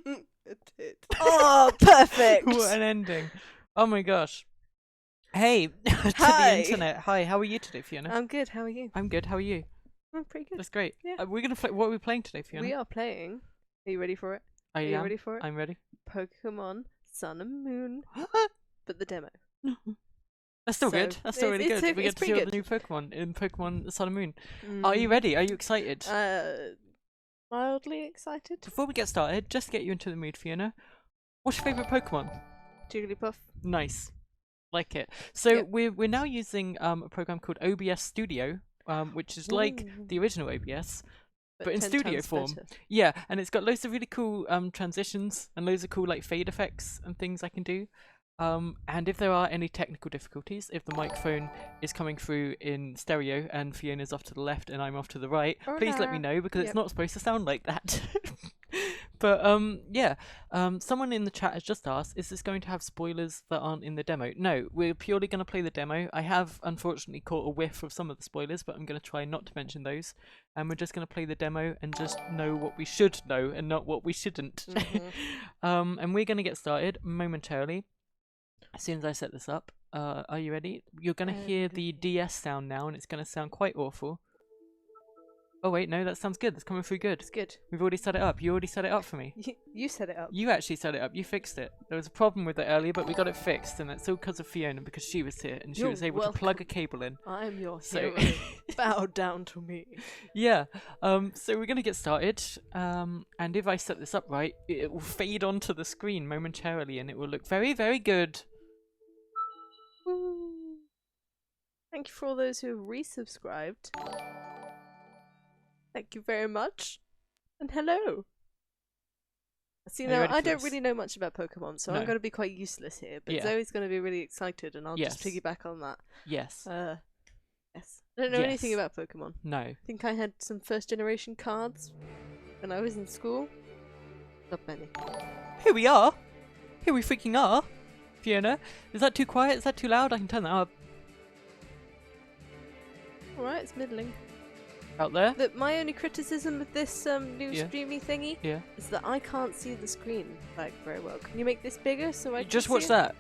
It did. Oh, perfect. What an ending. Oh my gosh. Hey, to Hi. the internet. Hi, how are you today, Fiona? I'm good. How are you? I'm good. How are you? I'm pretty good. That's great. Yeah. We're gonna play. What are we playing today, Fiona? We are playing. Are you ready for it? Are Are you you ready for it? I'm ready. Pokemon Sun and Moon, but the demo. That's still So, good. That's still really good. We it's get to see pretty all the new Pokemon in Pokemon Sun and Moon. Mm. Are you ready? Are you excited? Mildly excited. Before we get started, just to get you into the mood, Fiona, what's your favourite Pokemon? Jigglypuff. Nice. Like it. So Yep. we're now using a program called OBS Studio, which is like Ooh. the original OBS, but in 10 studio times form. better. Yeah, and it's got loads of really cool transitions and loads of cool like fade effects and things I can do. And if there are any technical difficulties, if the microphone is coming through in stereo and Fiona's off to the left and I'm off to the right, please let me know because it's not supposed to sound like that. But yeah, someone in the chat has just asked, is this going to have spoilers that aren't in the demo? No, we're purely going to play the demo. I have unfortunately caught a whiff of some of the spoilers, but I'm going to try not to mention those. And we're just going to play the demo and just know what we should know and not what we shouldn't. And we're going to get started momentarily. As soon as I set this up, are you ready? You're going to hear the DS sound now, and it's going to sound quite awful. Oh wait, no, that sounds good. That's coming through good. It's good. We've already set it up. You already set it up for me. You set it up. You actually set it up. You fixed it. There was a problem with it earlier, but we got it fixed, and that's all because of Fiona, because she was here, and she You're was able to plug a cable in. I'm your So- hero. Bow down to me. Yeah, so we're going to get started, and if I set this up right, it will fade onto the screen momentarily, and it will look very, very good. Woo. Thank you for all those who have resubscribed. Thank you very much. And hello. See, Are you now ready I for don't this? really know much about Pokemon, so No. I'm going to be quite useless here. But Yeah. Zoe's going to be really excited, and I'll just Yes. piggyback on that. Yes. Yes. I don't know anything Yes. about Pokemon. No. I think I had some first generation cards when I was in school. Not many. Here we are. Here we freaking are. Fiona, is that too quiet? Is that too loud? I can turn that up. Alright, it's middling. Out there? My only criticism of this new Yeah. streamy thingy Yeah. is that I can't see the screen like very well. Can you make this bigger so I can Just see watch it? that.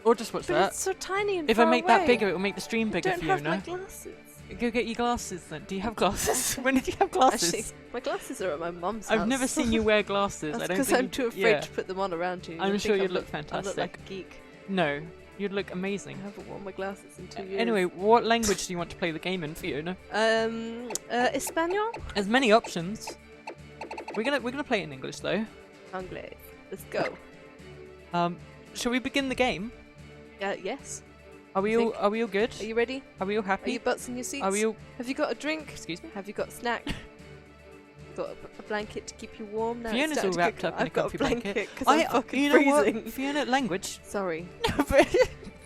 Or just watch But that. it's so tiny and If I far make that away. bigger, it will make the stream I bigger, don't have my Fiona. glasses. Go get your glasses then. Do you have glasses? When did you have glasses? Actually, my glasses are at my mum's house. I've never seen you wear glasses. That's I don't because think I'm you- too afraid yeah. to put them on around you. I'm You'll sure think you'd I look I fantastic. look like a geek. No, you'd look I amazing. haven't worn my glasses in 2 years. Anyway, what language do you want to play the game in, Fiona? Espanol? There's many options. We're gonna play it in English though. Anglais. Let's go. Shall we begin the game? Yes. Are we I all think- Are we all good? Are you ready? Are we all Are happy? you butts in your seats? Are we all? Have you got a drink? Excuse me. Have you got a snack? Got a blanket to keep you warm? No, Fiona's all wrapped up in a I've got comfy a blanket blanket. because I'm fucking you know freezing. what? Fiona, language. Sorry.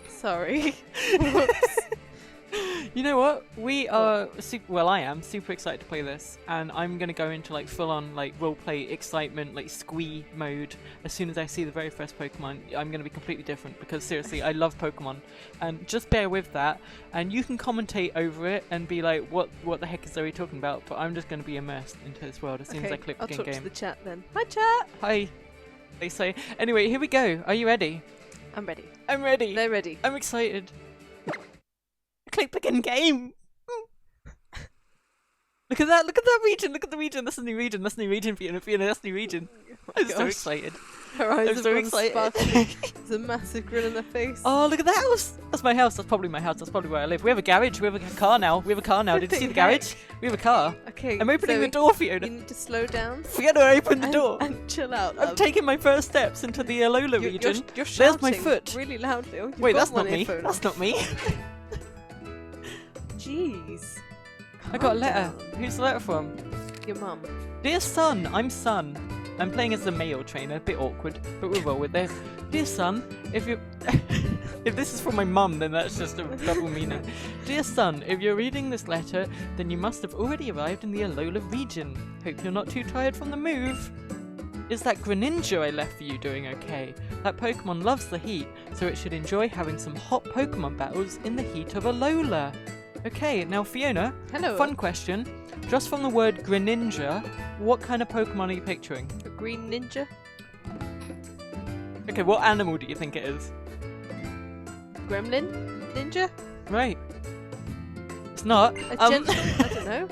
Sorry. You know what? We are well, I am super excited to play this, and I'm gonna go into like full-on like roleplay excitement, like squee mode. As soon as I see the very first Pokemon, I'm gonna be completely different because seriously, I love Pokemon, and just bear with that. And you can commentate over it and be like, "What the heck is Zoe talking about?" But I'm just gonna be immersed into this world as soon as I click I'll begin talk game. to the chat then. Hi chat! Hi. They say. Anyway, here we go. Are you ready? I'm ready. I'm ready. They're ready. I'm excited. Click begin game. Look at that! Look at that region! Look at the region! That's a new region! That's a new region, Fiona! Fiona, that's a new region! Oh I'm so gosh. excited! Her eyes I'm have so gone excited! sparkling. There's a massive grin on their face. Oh, look at that house! That's my house. That's probably my house. That's probably where I live. We have a garage. We have a car now. We have a car now. Did you see the Flipping garage? We have a car. Okay. I'm opening Zoe, the door, Fiona. You need to slow down. Fiona, open the door. And chill out. I'm taking my first steps into the Alola region. You're There's my shouting foot. really loudly. Oh, you've Wait, got that's not one me. earphone That's on. not me. Jeez. I got a Calm letter. down. Who's the letter from? Your mum. Dear son, I'm Sun. I'm playing as the male trainer, a bit awkward, but we'll roll with it. Dear son, if you if this is from my mum, then that's just a double meaning. Dear son, if you're reading this letter, then you must have already arrived in the Alola region. Hope you're not too tired from the move. Is that Greninja I left for you doing okay? That Pokemon loves the heat, so it should enjoy having some hot Pokemon battles in the heat of Alola. Okay, now Fiona, Hello. fun question. Just from the word Greninja, what kind of Pokemon are you picturing? A green ninja. Okay, what animal do you think it is? Gremlin? Ninja? Right. It's not. I don't know.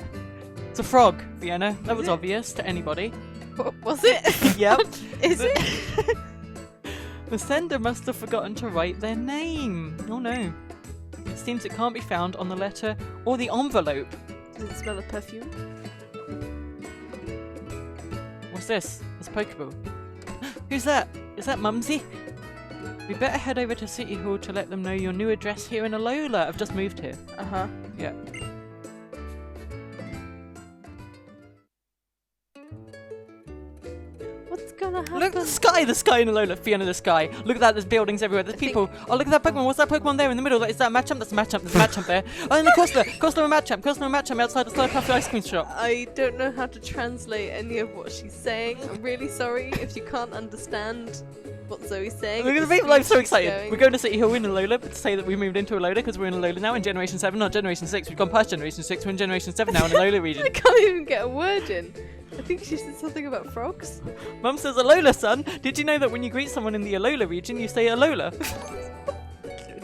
It's a frog, Fiona. That was obvious to anybody. What, was it? Yep. Is it? The sender must have forgotten to write their name. Oh no. It seems it can't be found on the letter or the envelope. Does it smell of perfume? What's this? It's a Pokeball. Who's that? Is that Mumsy? We better head over to City Hall to let them know your new address here in Alola. I've just moved here. Uh-huh. Yeah. What's gonna happen? Look, the sky in Alola. Fiona, the sky. Look at that, there's buildings everywhere, there's people. Oh, look at that Pokemon. What's that Pokemon there in the middle? Is that a Machamp? That's a Machamp. There's a Machamp there. Oh, and the Costa and Machamp outside the Slurpuffy ice cream shop. I don't know how to translate any of what she's saying. I'm really sorry if you can't understand what Zoe's saying. Look at the people, I'm so excited. We're going to City Hall in Alola, but to say that we moved into Alola because we're in Alola now in Generation 7, not Generation 6. We've gone past Generation 6, we're in Generation 7 now in Alola region. I can't even get a word in. I think she said something about frogs. Mum says Alola, son. Did you know that when you greet someone in the Alola region, you say Alola?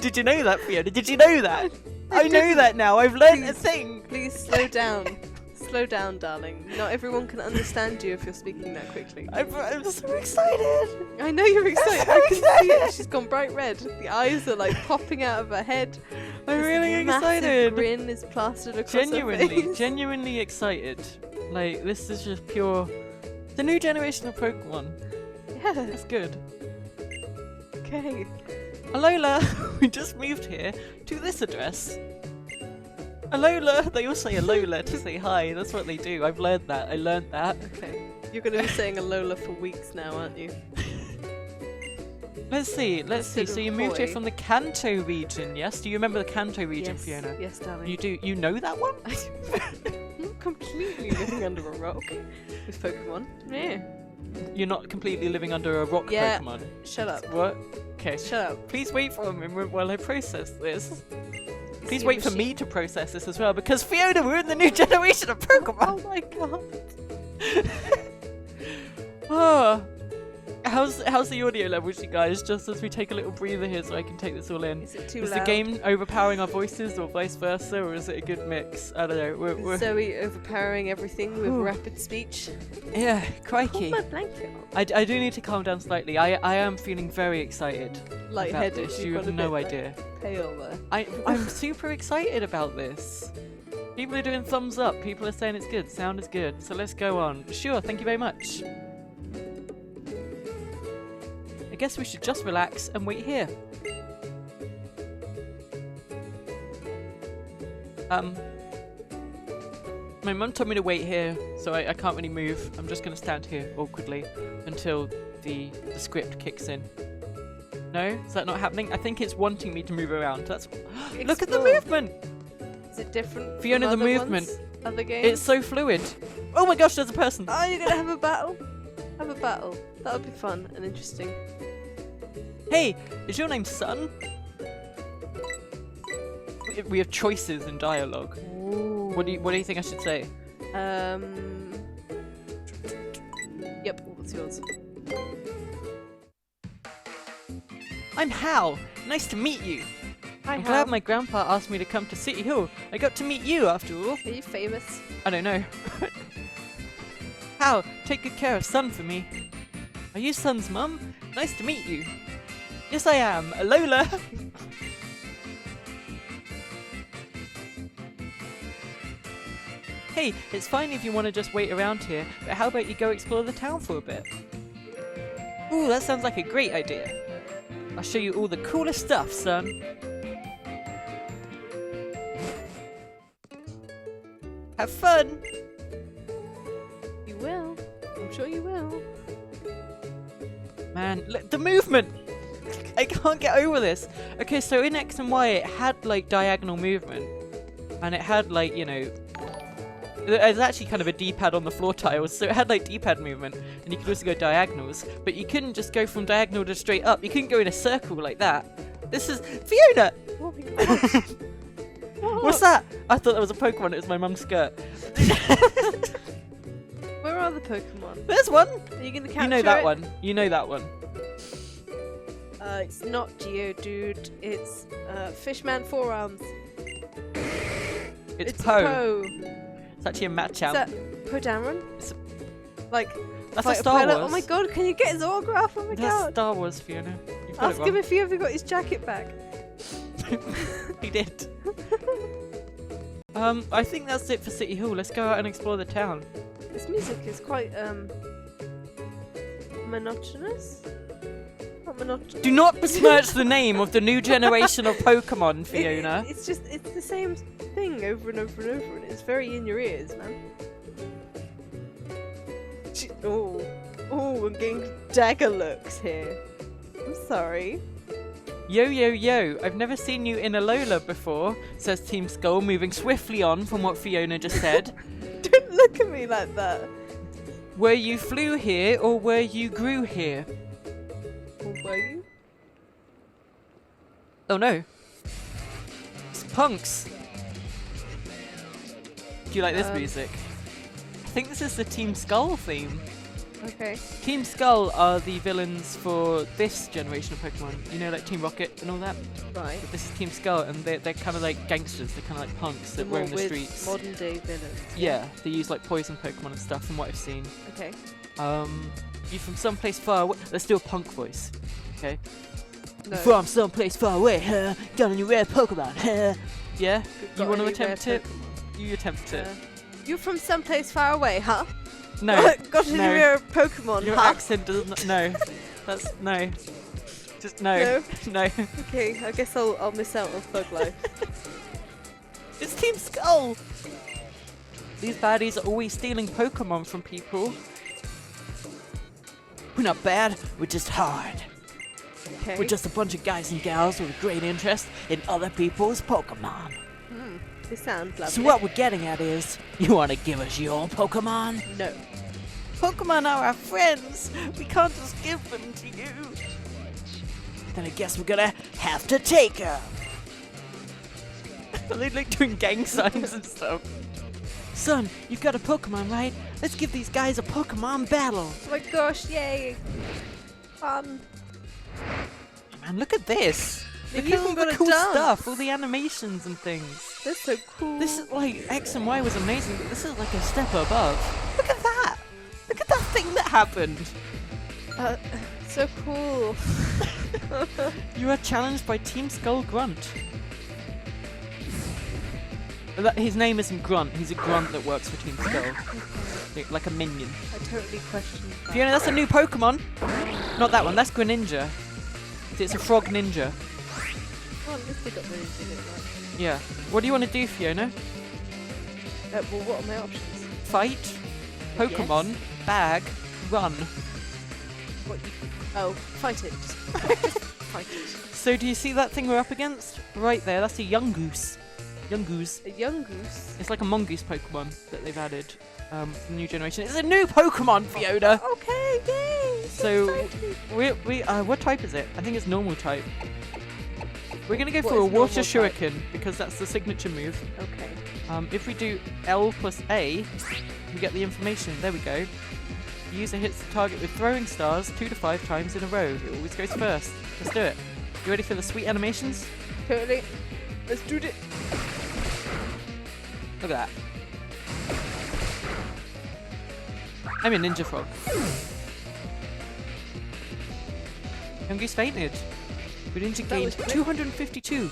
Did you know that, Fiona? Did you know that? I know that now. I've learned a thing. Please slow down. Slow down, darling. Not everyone can understand you if you're speaking that quickly. I'm so excited. I know you're excited. so I can see excited. it. She's gone bright red. The eyes are like popping out of her head. I'm really Massive excited. grin is plastered across her face. Genuinely excited. Like, this is just pure... The new generation of Pokemon. Yeah. It's good. Okay. Alola, we just moved here to this address. Alola, they all say Alola to say hi. That's what they do. I've learned that. I learned that. Okay. You're going to be saying Alola for weeks now, aren't you? Let's see. So you moved here Koi. from the Kanto region, yes? Do you remember the Kanto region, Yes. Fiona? Yes, darling. You do. You know that one? I'm not completely living under a rock with Pokemon. Yeah. You're not completely living under a rock Yeah. Pokemon. Shut up. What? Okay. Shut up. Please wait for a moment while I process this. Please See wait a for me machine. to process this as well, because Fiona, we're in the new generation of Pokemon! Oh my god. Oh. How's the audio levels, you guys? Just as we take a little breather here so I can take this all in. Is it too Is loud? the game overpowering our voices or vice versa, or is it a good mix? I don't know. We're Zoe overpowering everything with Ooh. rapid speech. yeah, Hold crikey. my blanket on. I do need to calm down slightly. I am feeling very excited about Lightheaded. this. You've You got have a no bit idea. pale there. I'm super excited about this. People are doing thumbs up. People are saying it's good. Sound is good. So let's go on. Sure, thank you very much. I guess we should just relax and wait here. My mum told me to wait here, so I can't really move. I'm just going to stand here awkwardly until the script kicks in. No? Is that not happening? I think it's wanting me to move around. That's Look at the Explore. movement! Is it different? Fiona, from the other movement. ones? Other games? It's so fluid. Oh my gosh, there's a person! Oh, you're gonna have a battle? Have a battle. That'll be fun and interesting. Hey, is your name Sun? We have choices in dialogue. Ooh. What do you think I should say? Yep, what's yours? I'm Hal. Nice to meet you. Hi, I'm Hal. glad my grandpa asked me to come to City Hall. I got to meet you after all. Are you famous? I don't know. Hal, take good care of Sun for me. Are you Sun's mum? Nice to meet you. Yes, I am. Alola. Hey, it's fine if you want to just wait around here, but how about you go explore the town for a bit? Ooh, that sounds like a great idea. I'll show you all the coolest stuff, son. Have fun! You will. I'm sure you will. Man, look, the movement! I can't get over this. Okay, so in X and Y it had like diagonal movement. And it had like, you know... There's actually kind of a D-pad on the floor tiles, so it had like D-pad movement. And you could also go diagonals. But you couldn't just go from diagonal to straight up. You couldn't go in a circle like that. This is... Fiona! Oh my god. What's that? I thought that was a Pokemon, it was my mum's skirt. Where are the Pokemon? There's one! Are you gonna capture You know that it? one. You know that one. It's not Geodude. It's Fishman Forearms. It's It's Poe. Poe. It's actually a Machamp. Is that Poe Dameron? It's like That's a fighter Star pilot. Wars. Oh my god, can you get his autograph? Oh my That's god. Star Wars, Fiona. You've got Ask it him wrong. if he ever got his jacket back. He did. I think that's it for City Hall. Let's go out and explore the town. This music is quite monotonous. Not monotonous. Do not besmirch the name of the new generation of Pokemon, Fiona. It's the same thing over and over and over, and it's very in your ears, man. Oh, I'm getting dagger looks here. I'm sorry. Yo, yo, yo, I've never seen you in Alola before, says Team Skull, moving swiftly on from what Fiona just said. Don't look at me like that. Were you flew here or were you grew here? Or were you? Oh no. It's punks. Do you like this music? I think this is the Team Skull theme. Okay. Team Skull are the villains for this generation of Pokemon. You know, like Team Rocket and all that? Right. But this is Team Skull, and they're kind of like gangsters. They're kind of like punks that roam the streets. Modern day villains. Yeah, they use like poison Pokemon and stuff from what I've seen. Okay. You from someplace far away. Let's do a punk voice. Okay? No. From someplace far away, huh? Got a new rare Pokemon, huh? Yeah? Got You want to any attempt rare it? You attempt it. You're from someplace far away, huh? No. Got any no. rare Pokemon, Your huh? accent doesn't. No. That's. No. Just no. No. Okay, I guess I'll miss out on Thug Life. It's Team Skull! These baddies are always stealing Pokemon from people. We're not bad, we're just hard. Okay. We're just a bunch of guys and gals with a great interest in other people's Pokemon. They sound lovely. So what we're getting at is, you want to give us your Pokemon? No. Pokemon are our friends. We can't just give them to you. Then I guess we're gonna have to take them. Are they like doing gang signs and stuff? Son, you've got a Pokemon, right? Let's give these guys a Pokemon battle. Oh my gosh, yay! Fun. Man, look at this. They've Look at even all got the a cool dance. stuff, all the animations and things. That's so cool. This is like X and Y was amazing, but this is like a step above. Look at that! Look at that thing that happened. So cool. You are challenged by Team Skull Grunt. His name isn't Grunt, he's a grunt that works for Team Skull. Like a minion. I totally questioned that. Fiona, that's a new Pokemon! Not that one, that's Greninja. It's a frog ninja. Oh, at least they got those in it, right? Yeah. What do you want to do, Fiona? Well, what are my options? Fight, Pokemon, bag, run. What you... Oh, fight it. Just fight it. So do you see that thing we're up against? Right there, that's a Yungoos. Yungoos. A young goose. It's like a mongoose Pokemon that they've added for the new generation. It's a new Pokemon, Fiona! Okay, yay! So, exciting. what type is it? I think it's normal type. We're gonna go What for a is normal water type? shuriken because that's the signature move. Okay. If we do L plus A, we get the information. There we go. The user hits the target with throwing stars 2 to 5 times in a row. It always goes first. Let's do it. You ready for the sweet animations? Totally. Let's do it. Look at that. I'm a ninja frog. Yungoos fainted. Greninja That gained was quick. 252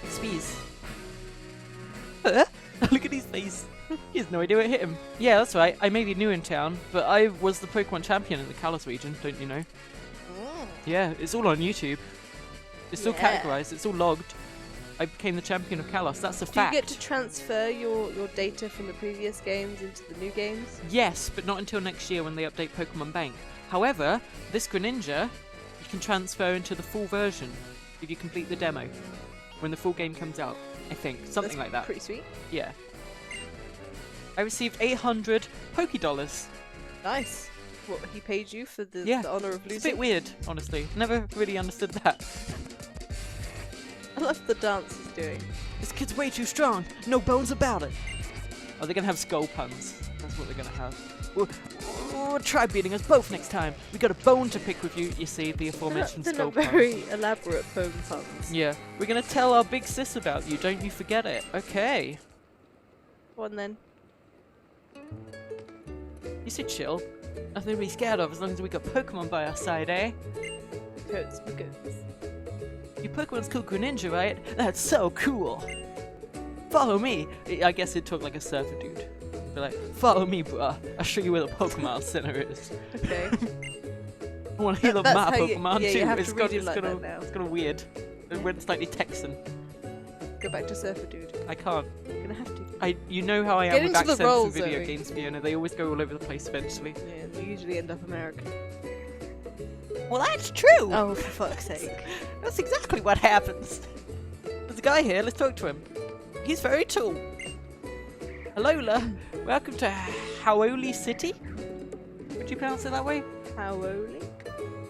speeds. Look at his face. He has no idea what hit him. Yeah, that's right. I may be new in town, but I was the Pokemon champion in the Kalos region, don't you know? Yeah, it's all on YouTube. It's all Yeah. categorized, it's all logged. I became the champion of Kalos, that's a Do fact. you get to transfer your data from the previous games into the new games? Yes, but not until next year when they update Pokemon Bank. However, this Greninja, you can transfer into the full version if you complete the demo. When the full game comes out, I think. Something That's like that. Pretty sweet. Yeah. I received 800 Pokédollars. Nice. What, he paid you for the, Yeah. the honour of It's a losing? bit weird, honestly. Never really understood that. I love the dance he's doing. This kid's way too strong. No bones about it. Oh, they're gonna have skull puns. That's what they're gonna have. Oh, try beating us both next time. We got a bone to pick with you. You see, the aforementioned They're skull not very elaborate phone puns. Yeah, we're gonna tell our big sis about you. Don't you forget it. Okay. Go on then. You should chill. Nothing to be scared of as long as we got Pokemon by our side, eh? Goats, we goats. Your Pokemon's Ninja, right? That's so cool. Follow me. I guess he'd talk like a surfer dude. Be like, follow me, bruh. I'll show you where the Pokemon Center is. Okay. I want to heal up my That's how Pokemon you too. have It's to got read it like that now. it's got a weird. It went slightly Texan. Go back to surfer dude. I can't. You're gonna have to. You know how I Get am with into the accents role, in video Zoey. games, Fiona. They always go all over the place eventually. Yeah, they usually end up American. Well, that's true. Oh, for fuck's sake. That's exactly what happens. There's a guy here. Let's talk to him. He's very tall. Alola, welcome to Hau'oli City. Would you pronounce it that way? Hau'oli?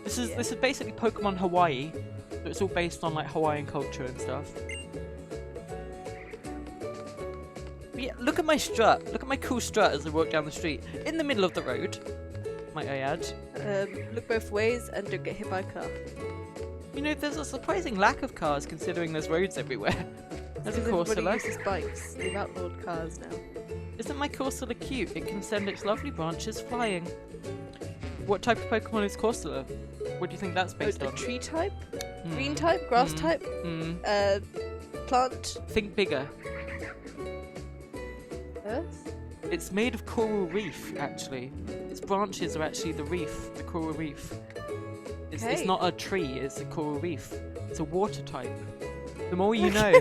This is basically Pokemon Hawaii. So it's all based on like Hawaiian culture and stuff. But yeah, look at my strut. Look at my cool strut as I walk down the street. In the middle of the road, might I add. Look both ways and don't get hit by a car. You know, there's a surprising lack of cars considering there's roads everywhere. There's a Because everybody Corsola. uses bikes. They've outlawed cars now. Isn't my Corsola cute? It can send its lovely branches flying. What type of Pokemon is Corsola? What do you think that's based A on? tree type? Hmm. Green type? Grass Hmm. type? Hmm. Plant? Think bigger. Earth? It's made of coral reef, actually. Its branches are actually the reef, the coral reef. It's Okay. not a tree, it's a coral reef. It's a water type. The more you know,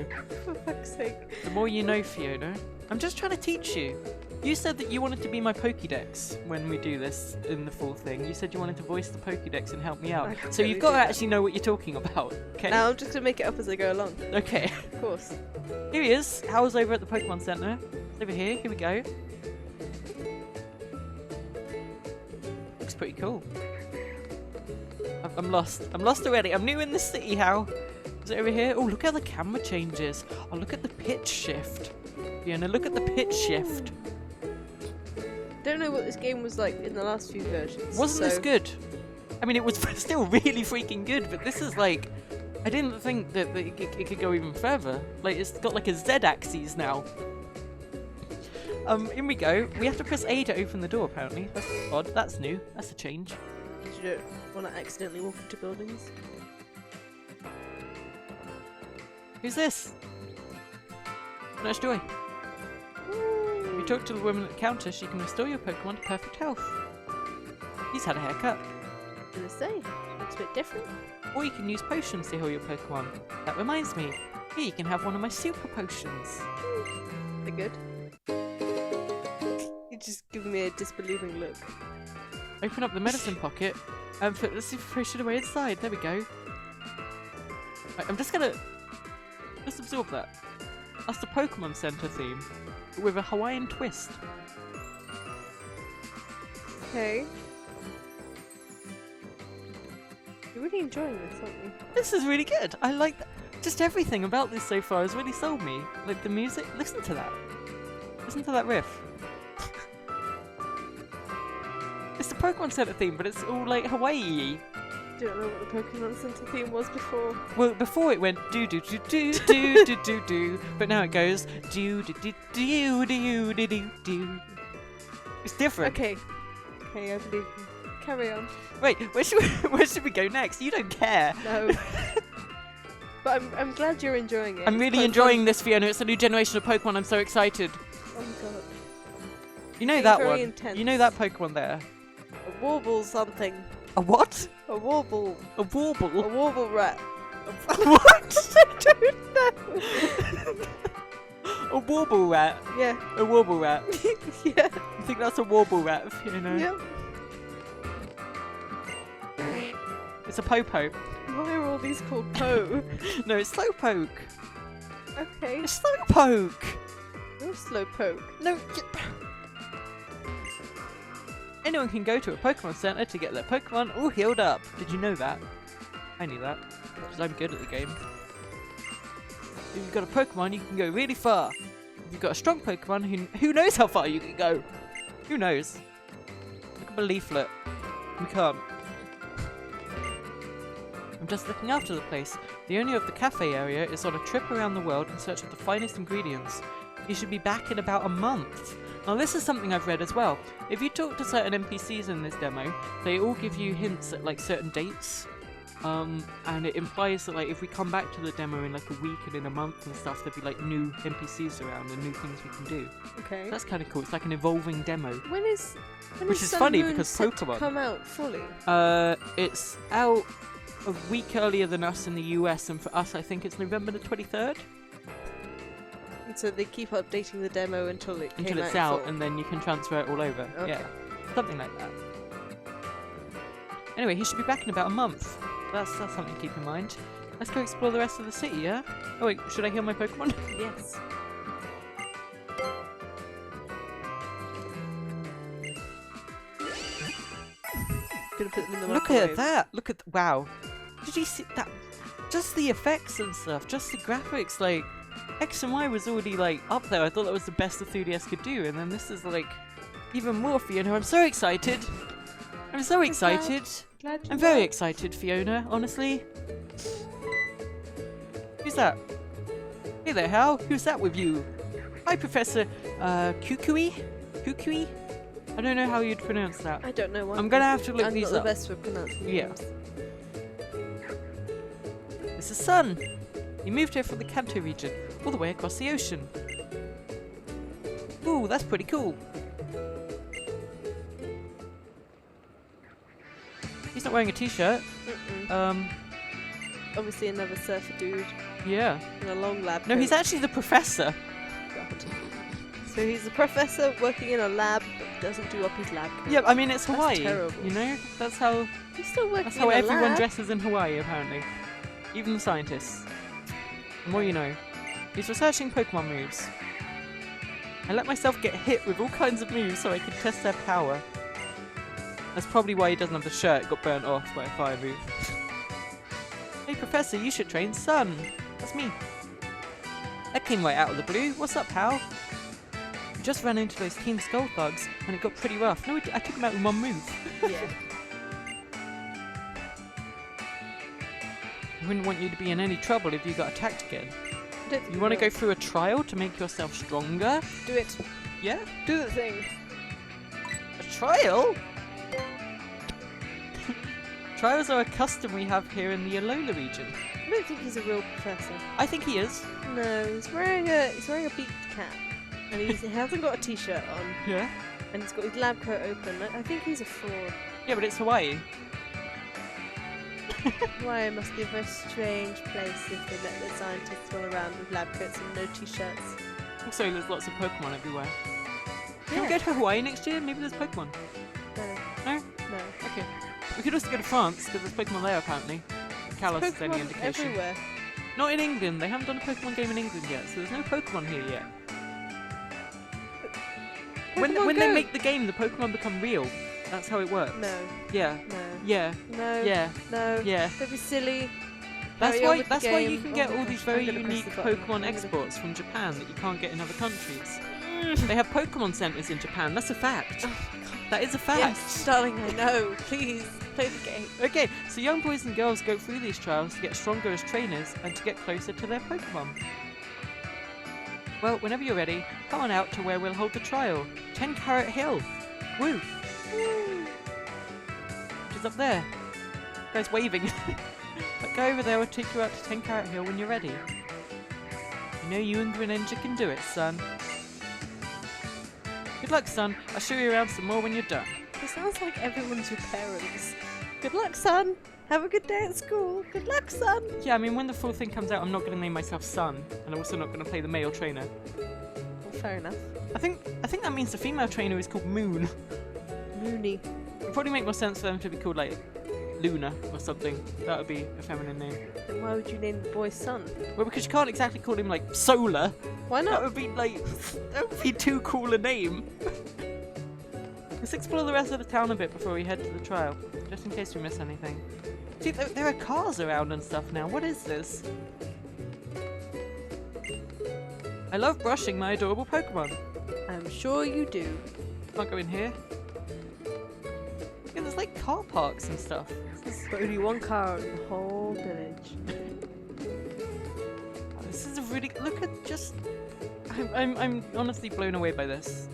For fuck's sake. the more you know, Fiona. I'm just trying to teach you. You said that you wanted to be my Pokédex when we do this in the full thing. You said you wanted to voice the Pokédex and help me out. I can So you've totally got do to that. actually know what you're talking about, okay? Now I'm just gonna make it up as I go along. Okay. Of course. Here he is. How's over at the Pokemon Center? It's over here. Here we go. Looks pretty cool. I'm lost. I'm lost already. I'm new in this city, How? Is it over here? Oh, look how the camera changes. Oh, look at the pitch shift. Fiona, look at the pitch shift. Don't know what this game was like in the last few versions. Wasn't this so- good? I mean, it was still really freaking good, but this is like... I didn't think that it could go even further. Like, it's got like a Z-axis now. In we go. We have to press A to open the door, apparently. That's odd. That's new. That's a change. You don't want to accidentally walk into buildings. Who's this? Nurse Joy. If you talk to the woman at the counter, she can restore your Pokemon to perfect health. He's had a haircut. Gonna say, looks a bit different. Or you can use potions to heal your Pokemon. That reminds me. Here you can have one of my super potions. They're good. You're just giving me a disbelieving look. Open up the medicine pocket and put the super potion away inside. There we go. Right, I'm just gonna absorb that. That's the Pokemon Center theme, but with a Hawaiian twist. Okay. You're really enjoying this, aren't you? This is really good. I like that. Just everything about this so far has really sold me. Like the music. Listen to that. Listen to that riff. It's the Pokemon Center theme, but it's all like Hawaii. Don't know what the Pokemon Center theme was before. Well, before it went do do do do do do do do, but now it goes do do do do do do do do. It's different. Okay. Okay, I believe you. Carry on. Wait, where should we go next? You don't care. No. But I'm glad you're enjoying it. I'm It's really quite enjoying fun. this, Fiona. It's a new generation of Pokemon. I'm so excited. Oh my god. You know Being that very one. intense. You know that Pokemon there. A warble something. A what? A warble. A warble. A warble rat. What? I don't know. A warble rat. Yeah. A warble rat. Yeah. You think that's a warble rat, Fiona? Yeah. It's a Popo. Why are all these called Poe? No, it's Slowpoke. Okay. It's Slowpoke. You're Slowpoke. No. Anyone can go to a Pokemon Center to get their Pokemon all healed up. Did you know that? I knew that, because I'm good at the game. If you've got a Pokemon, you can go really far. If you've got a strong Pokemon, who knows how far you can go? Who knows? Look at a leaflet. We can't. I'm just looking after the place. The owner of the cafe area is on a trip around the world in search of the finest ingredients. He should be back in about a month. Now this is something I've read as well. If you talk to certain NPCs in this demo, they all give you hints at like certain dates. And it implies that like if we come back to the demo in like a week and in a month and stuff, there'll be like new NPCs around and new things we can do. Okay. So that's kind of cool. It's like an evolving demo. When is Which is Sun funny Moon because set to Pokemon. come out fully? It's out a week earlier than us in the US, and for us I think it's November the 23rd. And so they keep updating the demo until it Until came it's out out, full. and then you can transfer it all over. Okay. Yeah, something like that. Anyway, he should be back in about a month. That's something to keep in mind. Let's go explore the rest of the city, yeah? Oh wait, should I heal my Pokemon? Yes. Gonna put them in the Look microwave. at that! Look at wow! Did you see that? Just the effects and stuff, just the graphics, like X and Y was already like up there. I thought that was the best the 3DS could do, and then this is like even more Fiona. I'm so excited! I'm so excited! Glad you I'm very are. excited, Fiona, honestly. Who's that? Hey there, Hal. Who's that with you? Hi, Professor Kukui? Kukui? I don't know how you'd pronounce that. I don't know what. I'm gonna have to look I'm these not the up. best for pronouncing Yeah. names. This is Sun. He moved here from the Kanto region, all the way across the ocean. Ooh, that's pretty cool. He's not wearing a t-shirt. Obviously another surfer dude Yeah. in a long lab No, coat. he's actually the professor. God. So he's a professor working in a lab but doesn't do up his lab coat. Yeah, I mean it's That's Hawaii. terrible. You know, that's how He's still working that's how in a everyone lab. dresses in Hawaii, apparently. Even the scientists. The more you know. He's researching Pokemon moves. I let myself get hit with all kinds of moves so I could test their power. That's probably why he doesn't have the shirt. It got burnt off by a fire move. Hey Professor, you should train Sun. That's me. That came right out of the blue. What's up, pal? We just ran into those Team Skull thugs and it got pretty rough. No, I took them out with one move. Yeah. I wouldn't want you to be in any trouble if you got attacked again. I don't think You want to will. go through a trial to make yourself stronger? Do it. Yeah? Do the thing. A trial? Trials are a custom we have here in the Alola region. I don't think he's a real professor. I think he is. No, he's wearing a beaked cap, and he hasn't got a t-shirt on, Yeah? and he's got his lab coat open. I think he's a fraud. Yeah, but it's Hawaii. Why must be a very strange place if they let the scientists run around with lab coats and no t-shirts. Also, there's lots of Pokemon everywhere. Can we Yeah. go to Hawaii next year? Maybe there's Pokemon. No, No? no. Okay. We could also go to France, because there's Pokemon there apparently. Kalos is any Pokemon indication. everywhere. Not in England. They haven't done a Pokemon game in England yet, so there's no Pokemon here yet. When Pokemon they Go. make the game, the Pokemon become real. That's how it works. No, Yeah. no, Yeah. no, Yeah. no. Yeah. Don't be silly. That's Carry on why. with the That's why you game. can Oh get my all gosh, these I'm very gonna press unique the button. Pokemon I'm gonna- exports from Japan that you can't get in other countries. They have Pokemon centers in Japan. That's a fact. Oh my god. That is a fact. Yes, darling, I know. Please, play the game. Okay, so young boys and girls go through these trials to get stronger as trainers and to get closer to their Pokemon. Well, whenever you're ready, come on out to where we'll hold the trial. 10 Carat Hill. Woo! Which is up there. Guy's waving. But go over there, we'll take you out to 10 Carat Hill when you're ready. You know you and Greninja can do it, son. Good luck, son. I'll show you around some more when you're done. It sounds like everyone's your parents. Good luck, son. Have a good day at school. Good luck, son. Yeah, I mean, when the full thing comes out, I'm not going to name myself Sun, and I'm also not going to play the male trainer. Well, fair enough. I think that means the female trainer is called Moon. Mooney. It would probably make more sense for them to be called like Luna or something. That would be a feminine name. Then why would you name the boy son? Well, because you can't exactly call him like Solar. Why That not? would be like that would be too cool a name. Let's explore the rest of the town a bit before we head to the trial, just in case we miss anything. See, there are cars around and stuff now. What is this? I love brushing my adorable Pokemon. I'm sure you do. Can't go in here. car parks and stuff. But only one car in the whole village. This is a really look at just. I'm honestly blown away by this.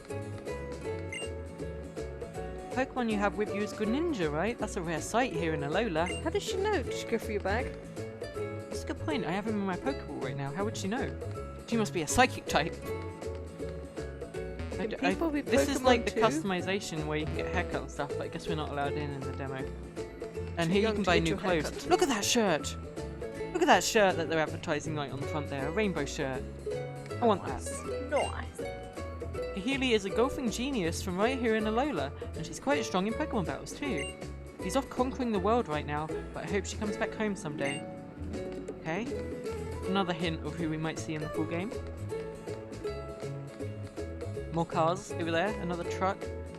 Pokemon you have with you is Greninja, right? That's a rare sight here in Alola. How does she know? Did she go through your bag? That's a good point. I have him in my Pokeball right now. How would she know? She must be a psychic type. This is like the customization where you can get a haircut and stuff, but I guess we're not allowed in the demo. And here you can buy new clothes. Look at that shirt! Look at that shirt that they're advertising right on the front there. A rainbow shirt. I want that. Nice. Healy is a golfing genius from right here in Alola, and she's quite strong in Pokemon battles too. She's off conquering the world right now, but I hope she comes back home someday. Okay. Another hint of who we might see in the full game. More cars over there, another truck.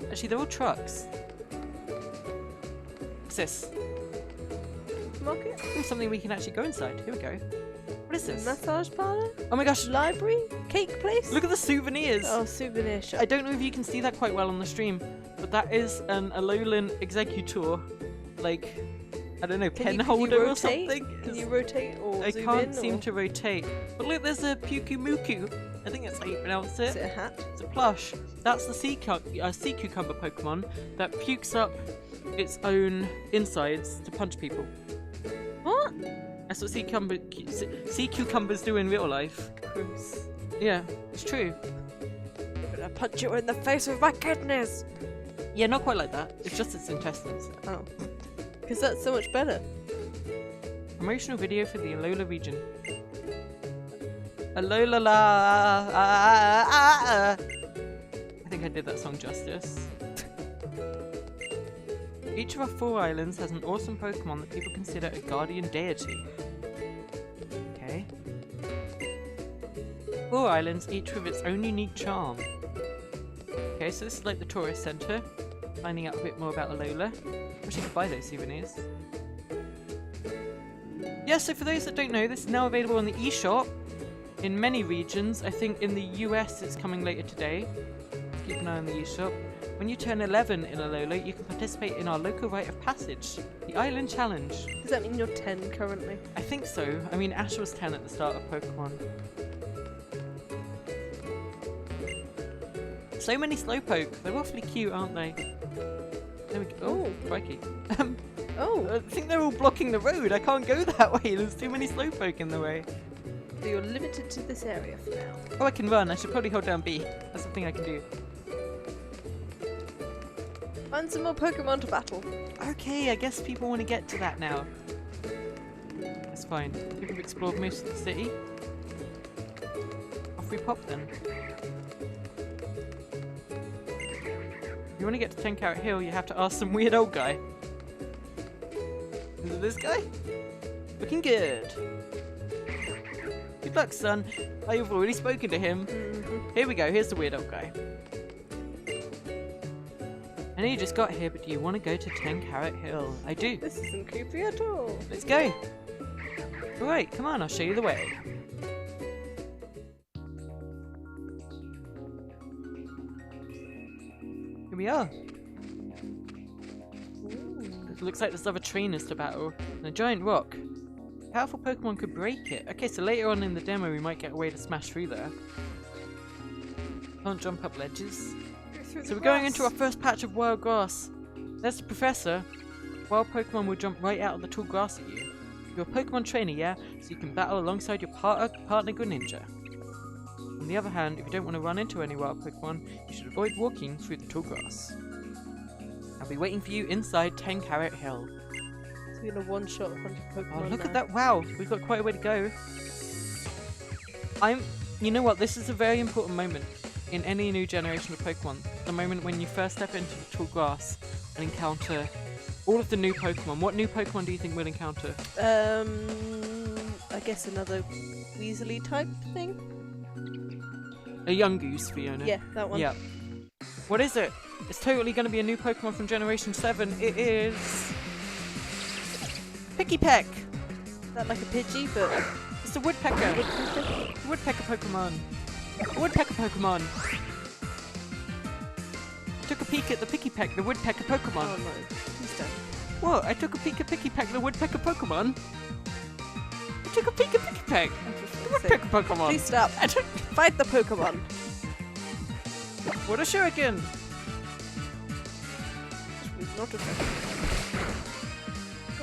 Actually, they're all trucks. What's this? Market? Ooh, something we can actually go inside. Here we go. What is this? Massage parlor? Oh my gosh! Library? Cake place? Look at the souvenirs! Oh, souvenir shop. I don't know if you can see that quite well on the stream, but that is an Alolan Executor, like, I don't know, pen holder or something. Can you rotate or I zoom can't in, seem or? to rotate. But look, there's a Pukumuku. I think that's how you pronounce it. Is it a hat? It's a plush. That's the sea cucumber Pokemon that pukes up its own insides to punch people. What? That's what sea cucumbers do in real life. Gross. Yeah, it's true. I'm gonna punch you in the face with my kidneys! Yeah, not quite like that. It's just its intestines. Oh. Because that's so much better. Promotional video for the Alola region. Alola la. I think I did that song justice. Each of our 4 islands has an awesome Pokemon that people consider a guardian deity. Okay. 4 islands, each with its own unique charm. Okay, so this is like the tourist center. Finding out a bit more about Alola. Wish you could buy those souvenirs. Yeah, so for those that don't know, this is now available on the eShop in many regions. I think in the US it's coming later today. Keep an eye on the eShop. When you turn 11 in Alola, you can participate in our local rite of passage, the Island Challenge. Does that mean you're 10 currently? I think so. I mean, Ash was 10 at the start of Pokemon. So many Slowpoke. They're awfully cute, aren't they? There we go. Oh, crikey. Oh. I think they're all blocking the road. I can't go that way. There's too many Slowpoke in the way. So you're limited to this area for now. Oh, I can run. I should probably hold down B. That's the thing I can do. Find some more Pokemon to battle. Okay, I guess people want to get to that now. That's fine. People have explored most of the city. Off we pop then. If you want to get to 10 Carat Hill, you have to ask some weird old guy. Is it this guy? Looking good. Good luck, son. I've already spoken to him. Here we go. Here's the weird old guy. I know you just got here, but do you want to go to 10 Carat Hill? I do. This isn't creepy at all. Let's go. Alright, come on, I'll show you the way. Here we are. It looks like this other trainers to battle. And a giant rock. A powerful Pokemon could break it. Okay, so later on in the demo we might get a way to smash through there. Can't jump up ledges. So we're going into our first patch of wild grass. There's the professor. Wild Pokemon will jump right out of the tall grass at you. You're a Pokemon trainer, yeah? So you can battle alongside your partner Greninja. On the other hand, if you don't want to run into any wild Pokemon, you should avoid walking through the tall grass. I'll be waiting for you inside 10 Carat Hill. It's been a one-shot 100 Pokemon. Oh, look at that. Wow, we've got quite a way to go. You know what? This is a very important moment in any new generation of Pokemon. The moment when you first step into the tall grass and encounter all of the new Pokemon. What new Pokemon do you think we'll encounter? I guess another Weasley type thing? A young goose, Fiona. Yeah, that one. Yeah. What is it? It's totally going to be a new Pokemon from Generation 7. It is... Pikipek! Is that like a Pidgey, but... It's a Woodpecker! Woodpecker Pokemon! A Woodpecker Pokemon! took a peek at the Pikipek, the woodpecker Pokemon. Oh no, please don't. What? I took a peek at Pikipek, the woodpecker Pokemon? I took a peek at Pikipek, the woodpecker Pokemon. Please stop. Fight the Pokemon. What a shuriken! It's not effective.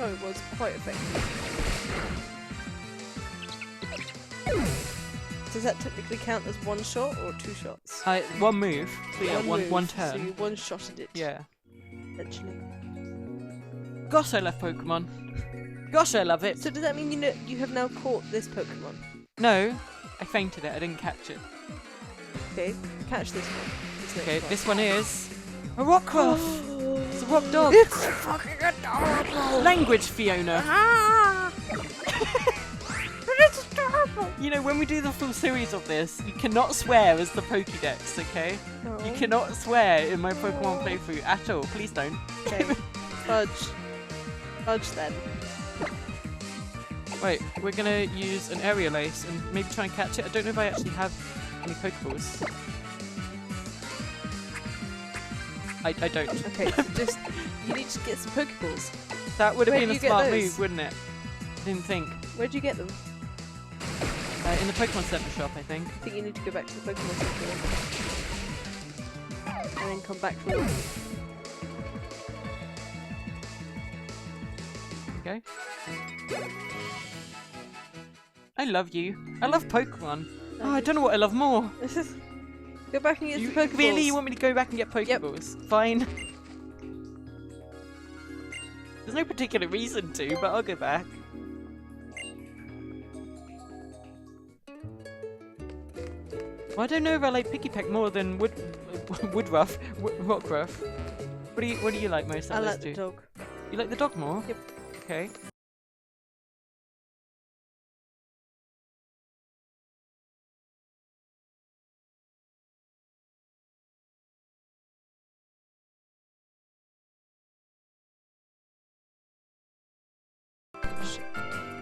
Oh, it was quite effective. Does that technically count as one shot or two shots? One move. So yeah, move, one So turn. you one-shotted it. Yeah. Essentially. Gosh, I love Pokemon. Gosh, I love it. So does that mean you have now caught this Pokemon? No, I fainted it. I didn't catch it. Okay, catch this one. Okay, this one is a Rockruff. It's a rock dog. It's fucking adorable. Language, Fiona. Ah! It's adorable. You know, when we do the full series of this, you cannot swear as the Pokédex, okay? No. You cannot swear in my Pokemon playthrough at all. Please don't. Okay. Fudge. Fudge then. Wait, we're gonna use an aerial ace and maybe try and catch it. I don't know if I actually have any Pokeballs. I don't. Okay, so just you need to get some Pokeballs. That would have Where'd been a you get smart those? move, wouldn't it? I didn't think. Where'd you get them? In the Pokemon Center shop, I think. I think you need to go back to the Pokemon Center and then come back for them. Okay. I love you. I love Pokemon. Oh, I don't know what I love more. Go back and get You, some Pokeballs. really? You want me to go back and get Pokeballs? Fine. There's no particular reason to, but I'll go back. Well, I don't know if I like Pikipek more than Rockruff. What do you like most I out of like those the two? dog. You like the dog more? Yep. Okay.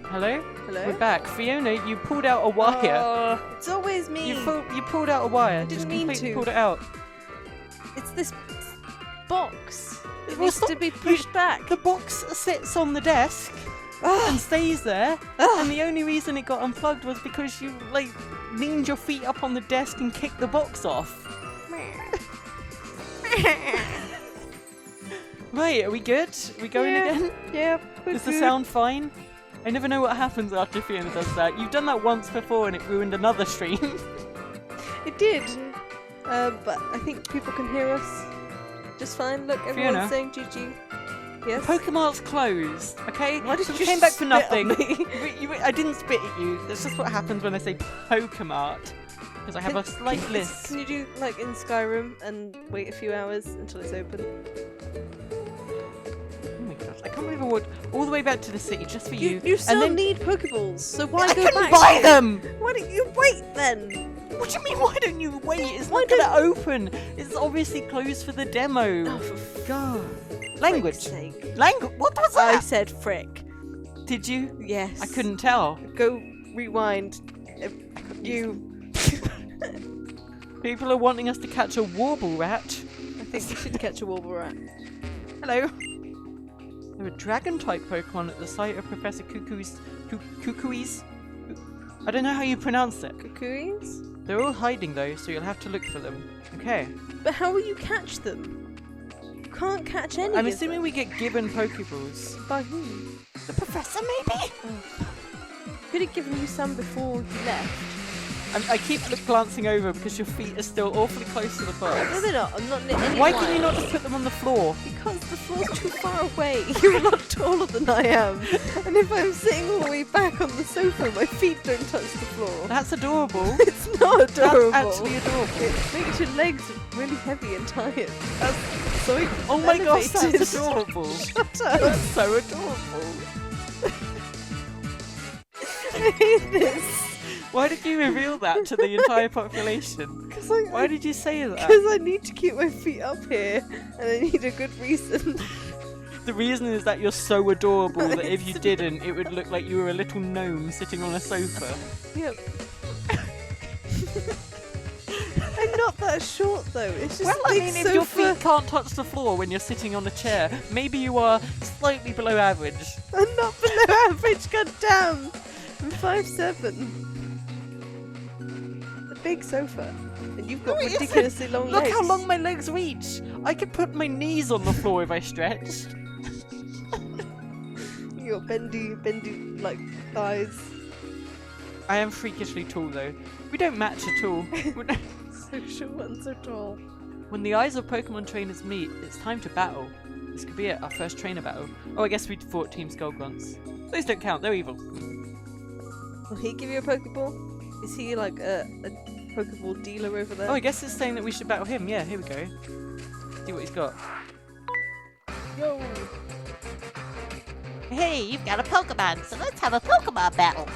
Hello? Hello? We're back. Fiona, you pulled out a wire. It's always me. You pulled out a wire. I didn't Just mean completely to. pulled it out. It's this box. It Well, needs stop- to be pushed back. The box sits on the desk and stays there. And the only reason it got unplugged was because you, like, leaned your feet up on the desk and kicked the box off. Right, are we good? Are we going again? Yeah. Is the sound fine? I never know what happens after Fiona does that. You've done that once before and it ruined another stream. It did. But I think people can hear us just fine. Look, everyone's Fiona? saying GG. Yes? Pokemart's closed, okay? Why did So we you came back for spit nothing. on me? I didn't spit at you. That's just what happens when I say Pokemart. Because I have a slight list. Can you do like in Skyrim and wait a few hours until it's open? Oh my gosh, I can't believe I walked all the way back to the city just for you. You still and then need Pokeballs, so why I go couldn't back? buy them! Why don't you wait then? What do you mean, why don't you wait? It's Why not gonna open. It's obviously closed for the demo. Oh, for God. Language. frick's sake. Language? What was I that? said frick. Did you? Yes. I couldn't tell. Go rewind. You. People are wanting us to catch a Warble Rat. I think you should catch a Warble Rat. Hello. There are dragon-type Pokemon at the site of Professor Kukui's... Kukui's? I don't know how you pronounce it. Kukuis? They're all hiding though, so you'll have to look for them. Okay. But how will you catch them? You can't catch any I'm of assuming them. we get given Pokeballs. By whom? The Professor, maybe? Could have given you some before you left. I keep glancing over because your feet are still awfully close to the No, box. they're not. I'm not near any Why wire. can you not just put them on the floor? Because the floor's too far away. You're a lot taller than I am. And if I'm sitting all the way back on the sofa, my feet don't touch the floor. That's adorable. It's not adorable. That's actually adorable. It makes your legs really heavy and tired. That's so Oh my gosh, that's elevated. adorable. Shut up. That's so adorable. I hate this. Why did you reveal that to the entire population? Why did you say that? Because I need to keep my feet up here, and I need a good reason. The reason is that you're so adorable that if you didn't, it would look like you were a little gnome sitting on a sofa. Yep. I'm not that short though. It's just Well, a I big mean, if sofa. your feet can't touch the floor when you're sitting on a chair, maybe you are slightly below average. I'm not below average, goddamn. I'm 5'7". A big sofa. And you've got No, it isn't. ridiculously long Look legs. how long my legs reach. I could put my knees on the floor if I stretched. You got bendy, like, thighs. I am freakishly tall though. We don't match at all. So short and so tall. When the eyes of Pokemon trainers meet, it's time to battle. This could be it, our first trainer battle. Oh, I guess we fought Team Skullgrunts. Those don't count, they're evil. Will he give you a Pokeball? Is he like a Pokeball dealer over there? Oh, I guess it's saying that we should battle him. Yeah, here we go. See what he's got. Yo! Hey, you've got a Pokemon, so let's have a Pokemon battle.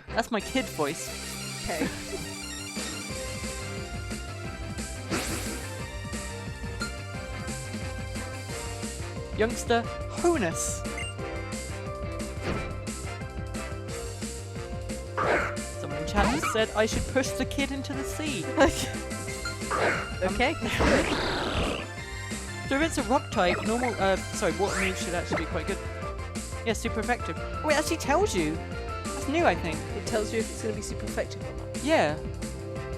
That's my kid voice. Okay. Youngster Honus. Someone in chat has said I should push the kid into the sea. Okay. So if it's a rock type, normal, water moves should actually be quite good. Yeah, super effective. Oh, it actually tells you. That's new, I think. It tells you if it's going to be super effective or not. Yeah.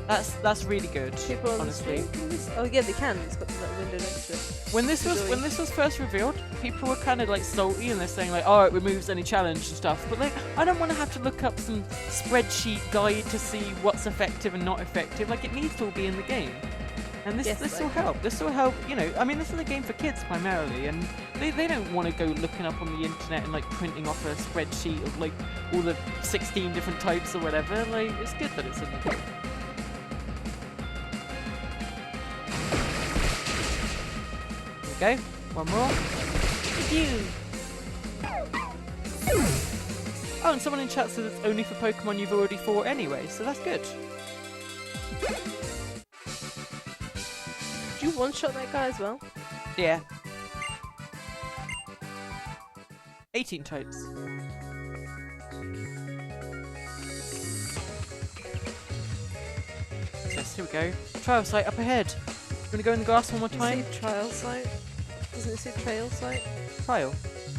That's really good, People on honestly. the stream can this? Oh yeah, they can. It's got that window next to it. When this was first revealed, people were kind of like salty and they're saying like, oh, it removes any challenge and stuff. But like, I don't want to have to look up some spreadsheet guide to see what's effective and not effective. Like, it needs to all be in the game. And this will help. This will help, you know, I mean, this is a game for kids primarily, and they don't want to go looking up on the internet and like printing off a spreadsheet of like all the 16 different types or whatever. Like, it's good that it's in the game. There we go. One more. Phew. Oh, and someone in chat says it's only for Pokemon you've already fought anyway, so that's good. Did you one-shot that guy as well? Yeah. 18 types. Yes, here we go. Trial site up ahead. You want to go in the grass one more time? Does it say trial site? Doesn't it say trail site? Trial.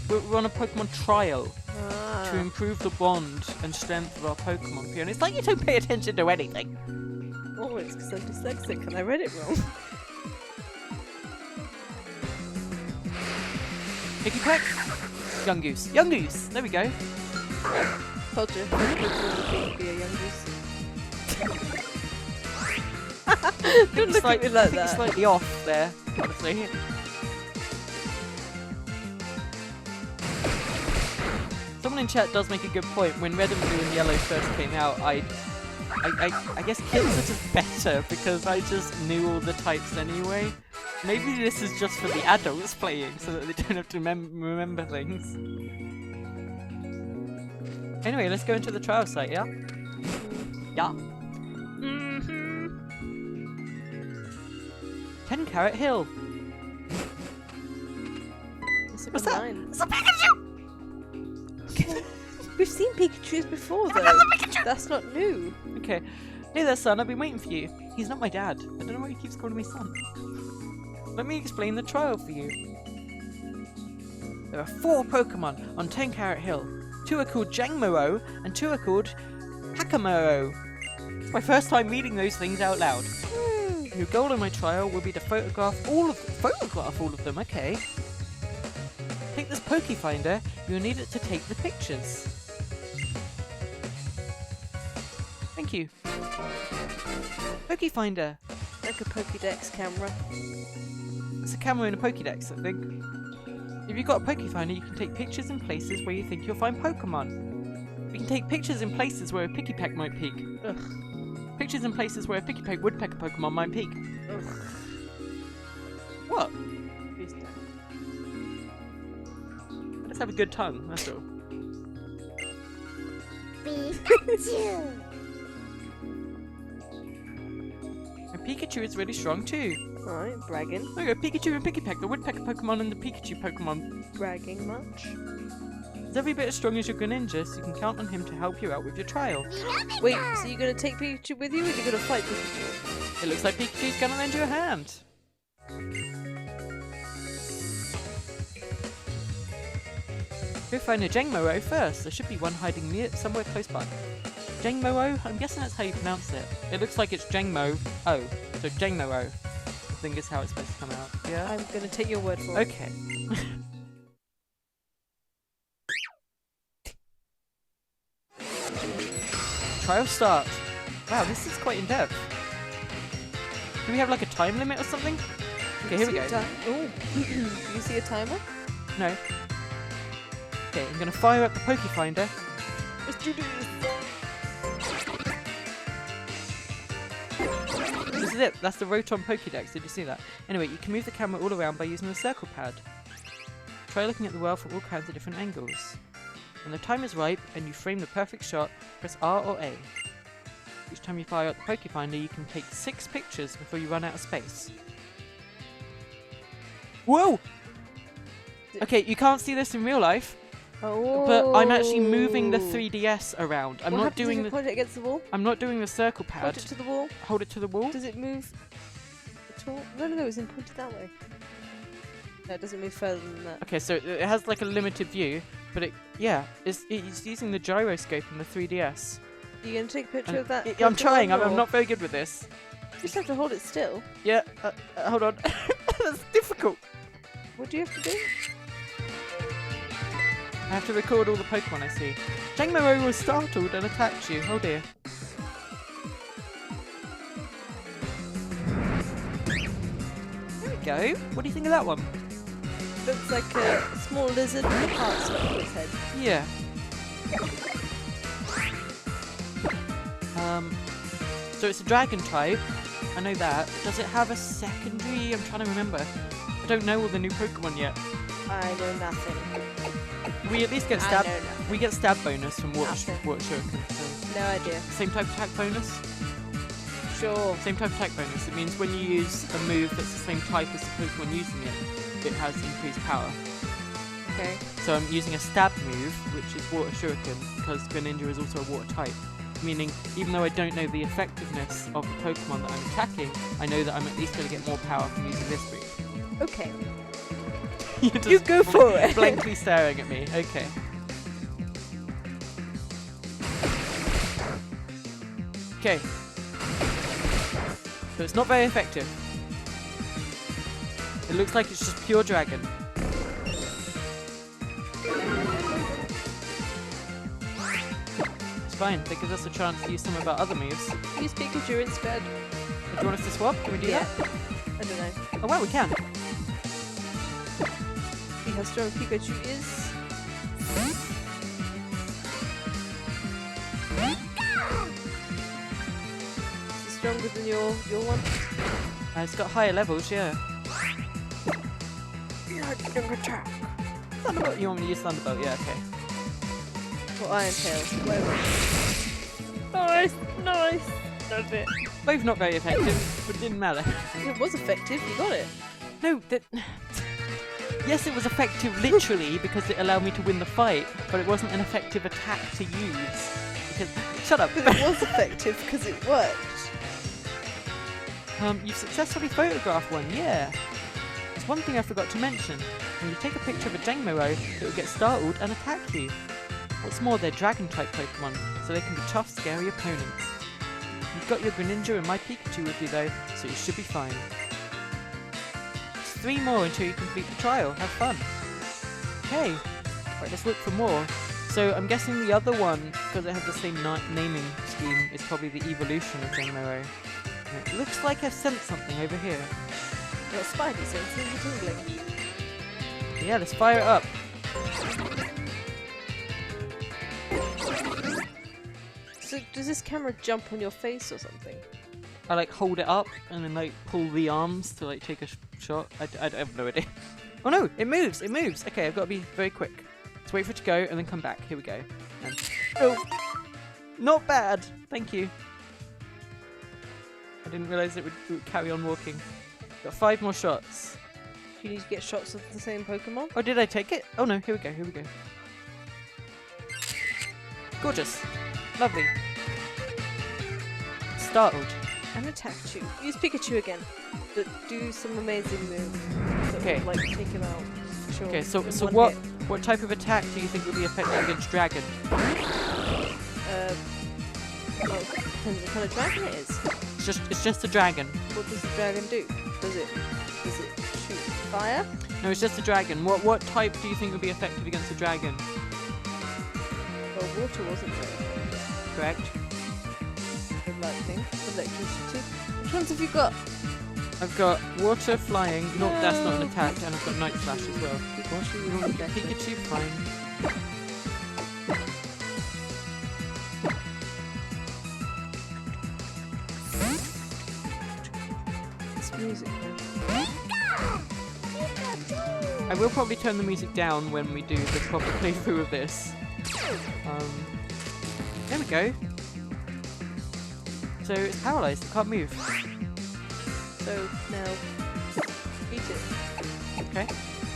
We're on a Pokemon trial Ah. to improve the bond and strength of our Pokemon. And it's like you don't pay attention to anything. Oh, it's because I'm dyslexic and I read it wrong. Pikipek. Young Goose. Young Goose! There we go. Told you. It be a young goose. Don't look at me like I think that. it's slightly off there, honestly. Someone in chat does make a good point. When Red and Blue and Yellow first came out, I guess kids are just better because I just knew all the types anyway. Maybe this is just for the adults playing so that they don't have to remember things. Anyway, let's go into the trial site, yeah? Yeah. 10 Carat Hill. What's that? It's a Pikachu! We've seen Pikachus before though. That's not new. Okay. Hey there, son. I've been waiting for you. He's not my dad. I don't know why he keeps calling me son. Let me explain the trial for you. There are 4 Pokemon on 10 Carat Hill. 2 are called Jangmo-o and 2 are called Hakamo-o. It's my first time reading those things out loud. Your goal in my trial will be to photograph all of them. Okay. Take this Poke Finder. You'll need it to take the pictures. Thank you. Poke Finder. Like a Pokédex camera. It's a camera in a Pokédex, I think. If you've got a Poke Finder, you can take pictures in places where you think you'll find Pokemon. You can take pictures in places where a Pikipek might peek. Ugh. Pictures in places where a Pikipek woodpecker Pokemon might peek. Ugh. What? Who's that? Let's have a good tongue, that's all. Pikachu! And Pikachu is really strong too. Alright, bragging. Look at Pikachu and Pikipek, the woodpecker Pokemon and the Pikachu Pokemon. Bragging much. He's every bit as strong as your Greninja, so you can count on him to help you out with your trial. Wait, so you're gonna take Pikachu with you or you're gonna fight Pikachu? It looks like Pikachu's gonna lend you a hand. Go find a Jangmo-o first. There should be one hiding near somewhere close by. Jangmo-o? I'm guessing that's how you pronounce it. It looks like it's Jangmo-o. So Jangmo-o, I think is how it's supposed to come out. Yeah? I'm gonna take your word for it. Okay. Trial start. Wow, this is quite in-depth. Do we have like a time limit or something? Okay, here we go. Oh, do you see a timer? No. Okay, I'm gonna fire up the Pokefinder. Let's do this. This is it. That's the Rotom Pokédex. Did you see that? Anyway, you can move the camera all around by using the circle pad. Try looking at the world from all kinds of different angles. When the time is ripe and you frame the perfect shot, press R or A. Each time you fire up the Pokefinder, you can take 6 pictures before you run out of space. Whoa! Okay, you can't see this in real life, but I'm actually moving the 3DS around. I'm not doing the. Point it against the wall. I'm not doing the circle pad. Point it to the wall. Hold it to the wall. Does it move at all? No, it's pointed that way. No, it doesn't move further than that. Okay, so it has like a limited view, but it's using the gyroscope in the 3DS. Are you going to take a picture of that? I'm trying. I'm not very good with this. You just have to hold it still. Yeah. Hold on. That's difficult. What do you have to do? I have to record all the Pokemon I see. Jangmo-o was startled and attacked you. Oh dear. There we go. What do you think of that one? Looks like a small lizard with a heart stuck on its head. Yeah. So it's a dragon type. I know that. Does it have a secondary? I'm trying to remember. I don't know all the new Pokemon yet. I know nothing. We at least get stab. I know nothing. We get stab bonus from Water Nothing. Shuriken. So. No idea. Same type of attack bonus. Sure. Same type of attack bonus. It means when you use a move that's the same type as the Pokemon using it, it has increased power. Okay. So I'm using a stab move, which is Water Shuriken, because Greninja is also a water type. Meaning, even though I don't know the effectiveness of the Pokemon that I'm attacking, I know that I'm at least going to get more power from using this move. Okay. You're just You go for it. blankly staring at me. Okay. Okay. So it's not very effective. It looks like it's just pure dragon. It's fine. That gives us a chance to use some of our other moves. Use Pikachu instead. Do you want us to swap? Can we do that? I don't know. Oh wow, we can. See how strong Pikachu is. Is it stronger than your one? It's got higher levels, yeah. Thunderbolt. You want me to use Thunderbolt? Yeah, okay. Or Iron Tail. Whatever. Nice, nice. Love it. Both not very effective, but it didn't matter. It was effective. You got it. No, that. Yes, it was effective literally because it allowed me to win the fight, but it wasn't an effective attack to use. Because shut up. But it was effective because it worked. You've successfully photographed one. Yeah. There's one thing I forgot to mention. When you take a picture of a Jangmo-o, it will get startled and attack you. What's more, they're dragon-type Pokemon, so they can be tough, scary opponents. You've got your Greninja and my Pikachu with you though, so you should be fine. It's 3 more until you complete the trial. Have fun. Okay. Right, let's look for more. So I'm guessing the other one, because it has the same naming scheme, is probably the evolution of Jangmo-o. It looks like I've sent something over here. Your spidey senses are tingling. Yeah, let's fire it up. So does this camera jump on your face or something? I like hold it up and then like pull the arms to like take a shot. I have no idea. Oh no, it moves, it moves. Okay, I've got to be very quick. Let's wait for it to go and then come back. Here we go. And oh, not bad. Thank you. I didn't realise it would carry on walking. Got 5 more shots. Do you need to get shots of the same Pokemon? Oh, did I take it? Oh no, here we go, here we go. Gorgeous. Lovely. Startled. and attack you. Use Pikachu again, but do some amazing moves that Okay. will, like, take him out. Sure. Okay, so in so one what hit. what type of attack do you think would be effective against dragon? Well, depends what kind of dragon it is. It's just a dragon. What does the dragon do? Does it shoot fire? No, it's just a dragon. What type do you think would be effective against a dragon? Well, water wasn't there. Correct. Lightning, electricity. Which ones have you got? I've got water, flying. No, that's not an attack, and I've got night slash as well. Pikachu, Pikachu, flying. It's music. I will probably turn the music down when we do the proper playthrough of this. There we go. So it's paralyzed, it can't move. So now, beat it. Okay.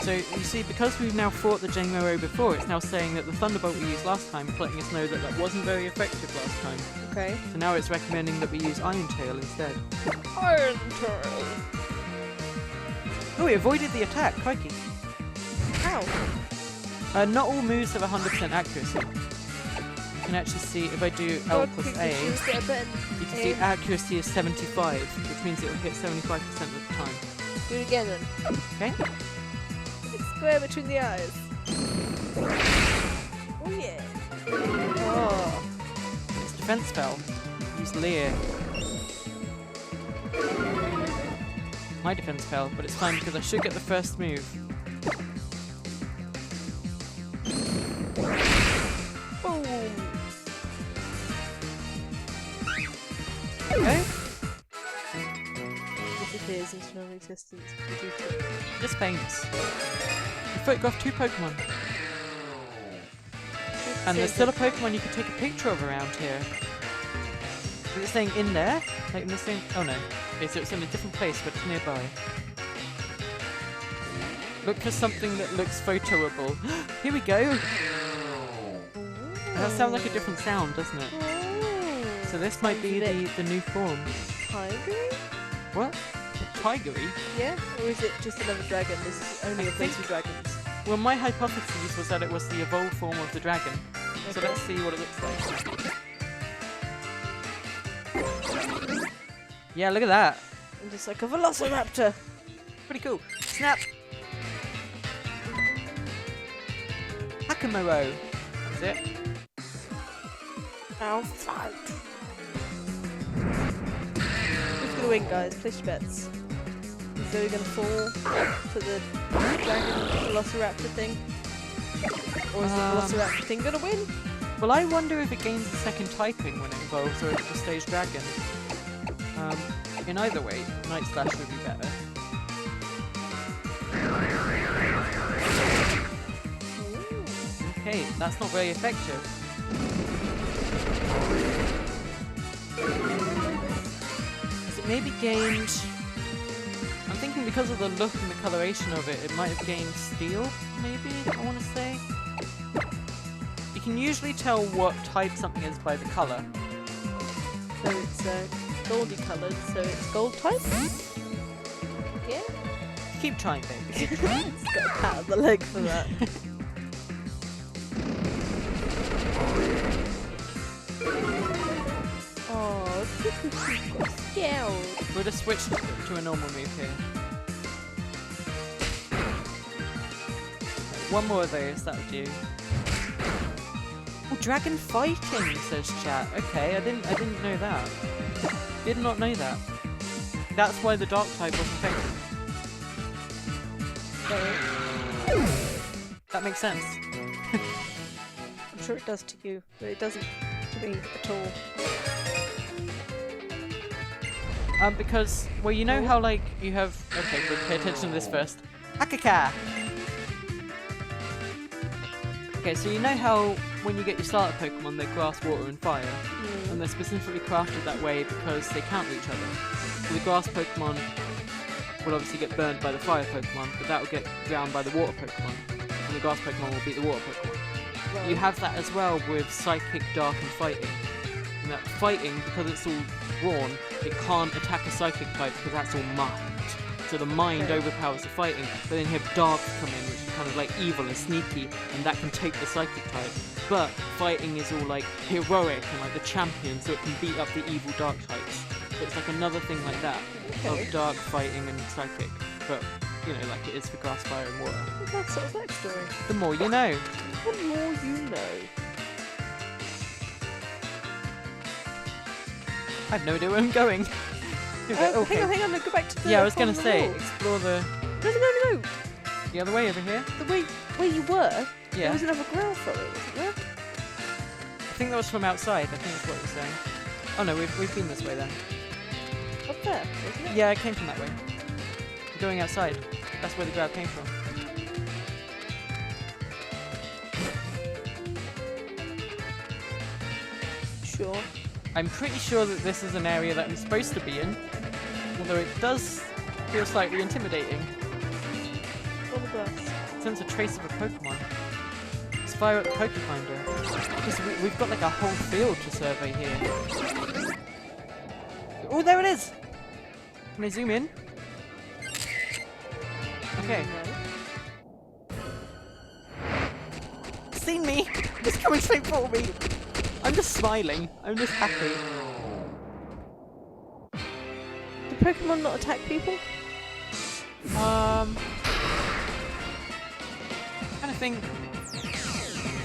So you see, because we've now fought the Jangmo-o before, it's now saying that the Thunderbolt we used last time is letting us know that that wasn't very effective last time. Okay. So now it's recommending that we use Iron Tail instead. Iron Tail. Oh, we avoided the attack, crikey. How? Not all moves have 100% accuracy. You can actually see if I do L plus A, you can see accuracy is 75, which means it will hit 75% of the time. Do it again then. Okay? It's square between the eyes. Oh yeah. Oh. Its defense spell. Use Leer. My defense spell, but it's fine because I should get the first move. Boom. Okay? Disappears into non-existence. Just faints. You photographed 2 Pokemon. And there's still a Pokemon you can take a picture of around here. Is it saying in there? Like in the same... Oh no. Okay, so it's in a different place, but it's nearby. Look for something that looks photoable. Here we go! That sounds like a different sound, doesn't it? So this might be the new form. Tigery? What? Tigery? Yeah? Or is it just another dragon? This is only a place with dragons. Well, my hypothesis was that it was the evolved form of the dragon. So Okay. let's see what it looks like. Yeah, look at that. I'm just like a velociraptor. Pretty cool. Snap! Hakamo-o. That's it. I'll fight. Who's gonna win, guys? Place your bets. Is Zoey gonna fall to the dragon velociraptor thing? Or is the velociraptor thing gonna win? Well, I wonder if it gains a second typing when it evolves, or if it just stays dragon. In either way, Night Slash would be better. Okay, that's not very effective. Has it maybe gained... I'm thinking because of the look and the coloration of it, it might have gained Steel, maybe, I want to say? You can usually tell what type something is by the colour. So it's goldy coloured, so it's gold type? Yeah? Keep trying, baby. It's got a pat on the leg for that. Oh, Pikachu got scared. We'll just switch to a normal move here. One more of those, that'll do. Oh, dragon fighting, says chat. Okay, I didn't know that. Did not know that. That's why the dark type was effective. That makes sense. I'm sure it does to you, but it doesn't to me at all. Because, well, you know how, like, you have... Okay, but pay attention to this first. Hakaka! Okay, so you know how when you get your starter Pokemon, they're grass, water, and fire? And they're specifically crafted that way because they counter each other. So the grass Pokemon will obviously get burned by the fire Pokemon, but that will get drowned by the water Pokemon. And the grass Pokemon will beat the water Pokemon. Right. You have that as well with Psychic, Dark, and Fighting. And that fighting, because it's all drawn, it can't attack a psychic type because that's all mind. So the mind overpowers the fighting, but then you have dark come in, which is kind of like evil and sneaky, and that can take the psychic type. But fighting is all like heroic and like the champion, so it can beat up the evil dark types. So it's like another thing like that, of dark fighting and psychic. But, you know, like it is for grass, fire and water. What's that sort of backstory? The more you know. The more you know. I have no idea where I'm going. Hang on, no, go back to the Yeah, I was going to the say, wall. explore the No. the other way over here. The way where you were, there Yeah. was another ground floor, wasn't there? I think that was from outside, I think that's what it was saying. Oh no, we've been this way then. Up there, wasn't it? Yeah, it came from that way. We're going outside. That's where the ground came from. Sure. I'm pretty sure that this is an area that I'm supposed to be in, although it does feel slightly intimidating. On the grass. Sense a trace of a Pokemon. Let's fire up the Pokefinder. Because we've got like a whole field to survey here. Oh, there it is! Can I zoom in? Okay. Seen me! It's coming straight for me! I'm just smiling. I'm just happy. Do Pokemon not attack people? Kind of think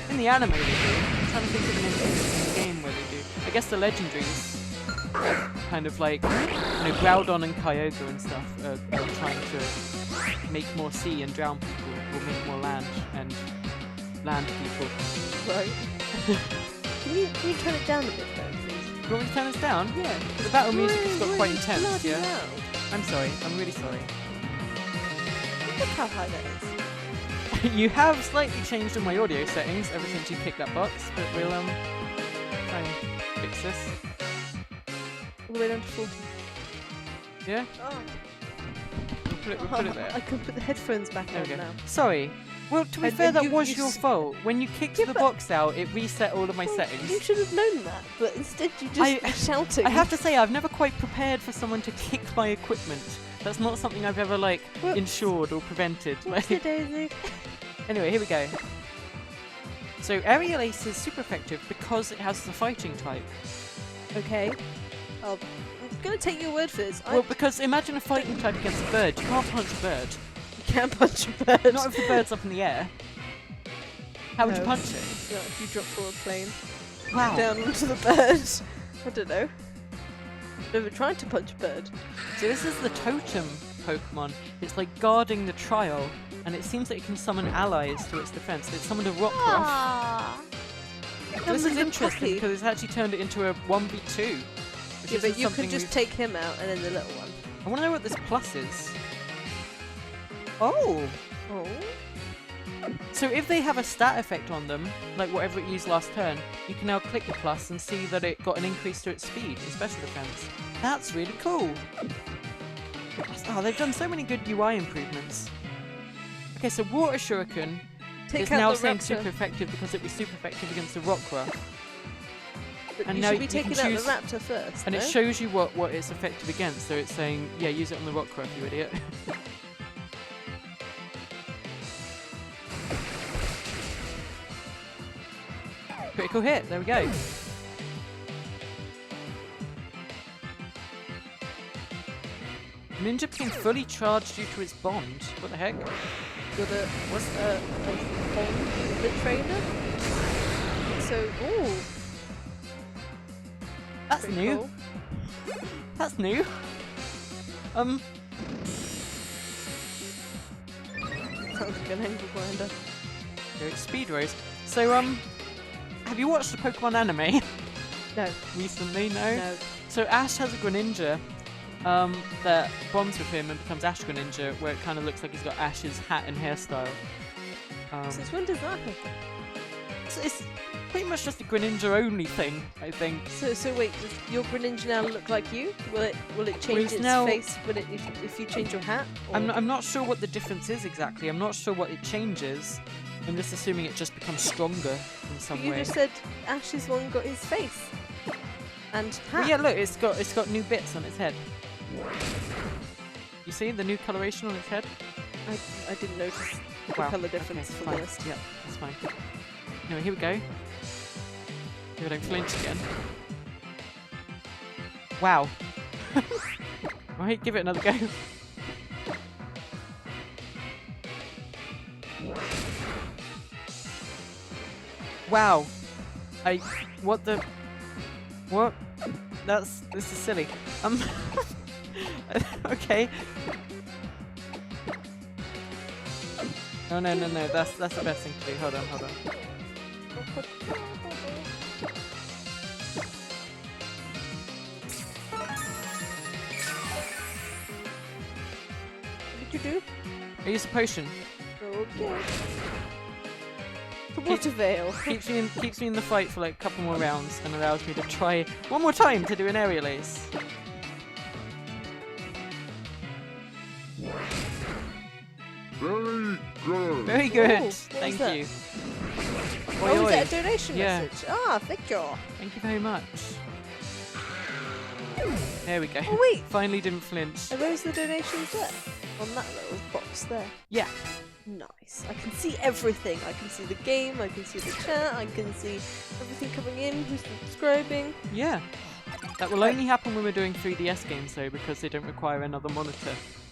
in the anime they do. I'm trying to think of an instance in the game where they do. I guess the legendaries, kind of like, you know, Groudon and Kyogre and stuff, are trying to make more sea and drown people, or make more land and land people. Right. Can you turn it down a bit though, please? You want me to turn this down? Yeah. The battle music has got Really quite intense, bloody yeah? loud. I'm sorry, I'm really sorry. Look how high that is. You have slightly changed all my audio settings ever since you kicked that box, but we'll try and fix this. All the way down to 40. Yeah? Oh. We'll put it there. I can put the headphones back There on we go. now. Sorry. Well, to be And fair, then that you- was you your s- fault. When you kicked Yeah, the but- box out, it reset all of my Well, settings. You should have known that, but instead you just shouting. I have to say, I've never quite prepared for someone to kick my equipment. That's not something I've ever, like, Whoops. ensured or prevented. Whoopsie daisy. Anyway, here we go. So, Aerial Ace is super effective because it has the fighting type. Okay. I'm gonna take your word for this. Well, because imagine a fighting type against a bird. You can't punch a bird. I can't punch a bird. Not if the bird's up in the air. How would you No. punch it? Not if you drop from a plane Wow. down onto the bird. I don't know. Never tried to punch a bird. So this is the Totem Pokemon. It's like guarding the trial, and it seems that it can summon allies to its defense. It summoned a Rockruff. Aww. This is Little interesting puppy. because it's actually turned it into a 1v2. Yeah, Which but isn't you something could just we've- take him out and then the little one. I want to know what this plus is. Oh! Oh. So if they have a stat effect on them, like whatever it used last turn, you can now click the plus and see that it got an increase to its speed and special defense. That's really cool! Oh, they've done so many good UI improvements. Okay, so Water Shuriken Take is out now the saying raptor. super effective because it was super effective against the Rockruff. But and you now should be you can taking out the choose- raptor first. And no? it shows you what it's effective against, so it's saying, yeah, use it on the Rockruff, you idiot. Critical hit, there we go. Ninja became fully charged due to its bond. What the heck? Got a bond with the trainer. So, ooh, That's pretty new. cool. That's new. Sounds like an angle grinder. Here it's Speed Rose. So, have you watched the Pokemon anime No, recently? No? no. So Ash has a Greninja that bonds with him and becomes Ash-Greninja, where it kind of looks like he's got Ash's hat and hairstyle. Since when does that happen? It's pretty much just a Greninja-only thing, I think. So wait, does your Greninja now look like you? Will it change it's its now- face when if you change your hat? Or I'm not sure what the difference is exactly. I'm not sure what it changes. I'm just assuming it just becomes stronger in some You way. just said Ash's one got his face. And Well, hat. yeah, look, it's got new bits on its head. You see the new coloration on its head? I didn't notice the Wow. colour difference Okay, for fine. the list. Yeah, that's fine. Anyway, here we go. Here we don't flinch again. Wow. Right, give it another go. Wow. What? This is silly. Okay. Oh no, that's the best thing to do. Hold on. What did you do? I use a potion. Okay. To what avail? Keeps me in the fight for like a couple more rounds and allows me to try one more time to do an aerial ace. Very good. Very good. Ooh, what Thank was that? you. Oh, Oi, is oi. that a donation Yeah. message? Ah, thank you. Thank you very much. There we go. Oh wait, Finally didn't flinch. are those the donations there? On that little box there. Yeah. Nice. I can see everything. I can see the game, I can see the chat, I can see everything coming in, who's subscribing. Yeah. That will only happen when we're doing 3DS games though, because they don't require another monitor.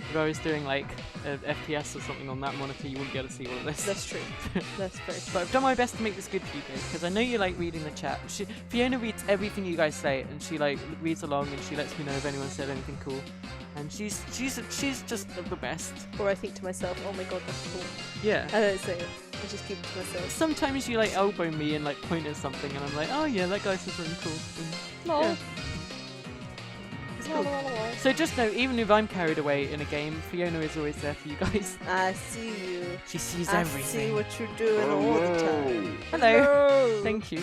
If I was doing like a FPS or something on that monitor, you wouldn't be able to see all of this. That's true. That's very true. But I've done my best to make this good for you guys, because I know you like reading the chat. Fiona reads everything you guys say, and she like reads along and she lets me know if anyone said anything cool. And she's just the best. Or I think to myself, oh my god, that's cool. Yeah. I don't say it. I just keep it to myself. Sometimes you like elbow me and like point at something, and I'm like, oh yeah, that guy says something cool. And, No. yeah. It's cool. So just know, even if I'm carried away in a game, Fiona is always there for you guys. I see you. She sees I everything. see what you're doing all the time. Hello. Hello. Thank you.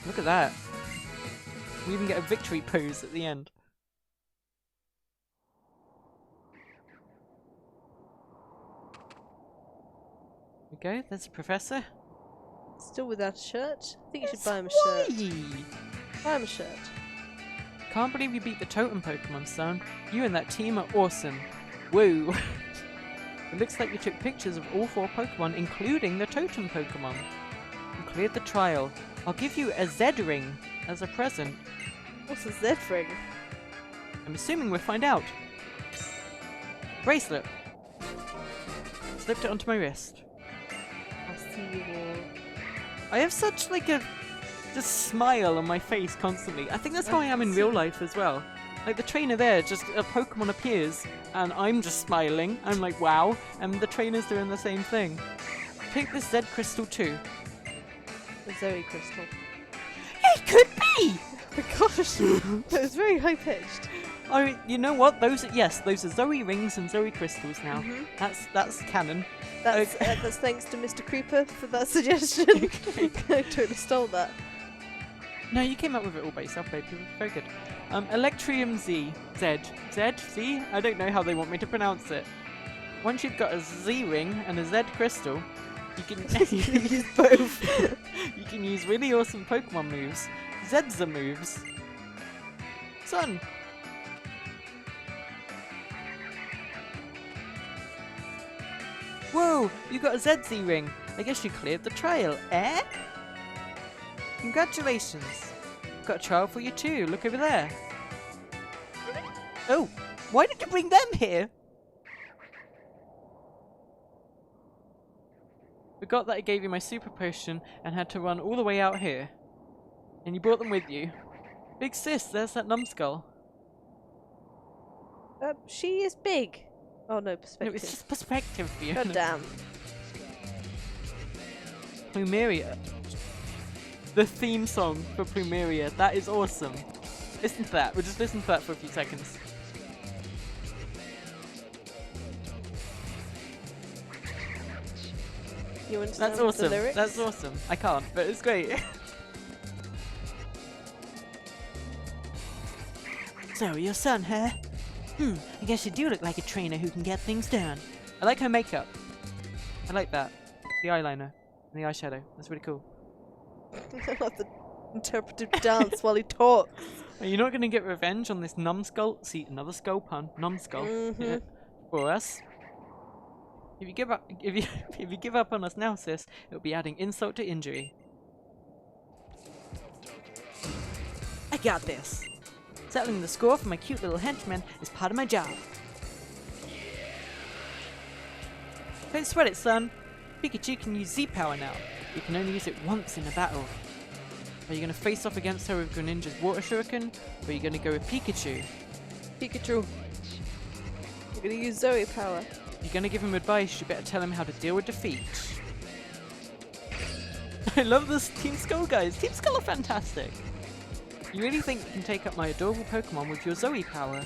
Look at that. We even get a victory pose at the end. There we go, there's a professor. Still without a shirt? I think you should It's buy him a shirt. Zoey. Buy him a shirt. Can't believe you beat the Totem Pokemon, son. You and that team are awesome. Woo! It looks like you took pictures of all 4 Pokemon, including the Totem Pokemon. You cleared the trial. I'll give you a Z-ring as a present. What's a Z ring? I'm assuming we'll find out. Bracelet. Slipped it onto my wrist. I see you all. I have such like a just smile on my face constantly. I think that's how I am in real life as well. Like the trainer there, just a Pokemon appears and I'm just smiling. I'm like, wow. And the trainer's doing the same thing. Take this Z crystal too. The Zoey crystal. It could be! Oh my gosh! That was very high pitched. Oh, you know what? Those are Zoey rings and Zoey crystals now. That's canon. That's, Okay. that's thanks to Mr. Creeper for that suggestion. I totally stole that. No, you came up with it all by yourself, babe. You were very good. Electrium Z. Z? I don't know how they want me to pronounce it. Once you've got a Z ring and a Z crystal, you can use both. You can use really awesome Pokemon moves. Zedza moves. Son! Whoa! You got a ZZ ring. I guess you cleared the trial, eh? Congratulations. Got a trial for you too. Look over there. Oh, why did you bring them here? Forgot that I gave you my super potion and had to run all the way out here. And you brought them with you. Big sis, there's that numbskull. She is big. Oh no, No, perspective. it's just perspective for you. God damn. Plumeria. The theme song for Plumeria. That is awesome. Listen to that. We'll just listen to that for a few seconds. You understand That's the awesome. lyrics? That's awesome. I can't, but it's great. So, your son, huh? I guess you do look like a trainer who can get things done. I like her makeup. I like that. The eyeliner and the eyeshadow. That's really cool. I'll have to interpretive dance while he talks. Are you not going to get revenge on this numbskull? See, another skull pun. Numbskull. Yeah. For us. If you give up, if you give up on us now, sis, it'll be adding insult to injury. I got this. Settling the score for my cute little henchman is part of my job. Don't sweat it, son. Pikachu can use Z-Power now. You can only use it once in a battle. Are you going to face off against her with Greninja's Water Shuriken, or are you going to go with Pikachu? Pikachu. I'm gonna use Zoey power. If you're going to give him advice, you better tell him how to deal with defeat. I love this Team Skull, guys. Team Skull are fantastic. You really think you can take up my adorable Pokemon with your Zoey power?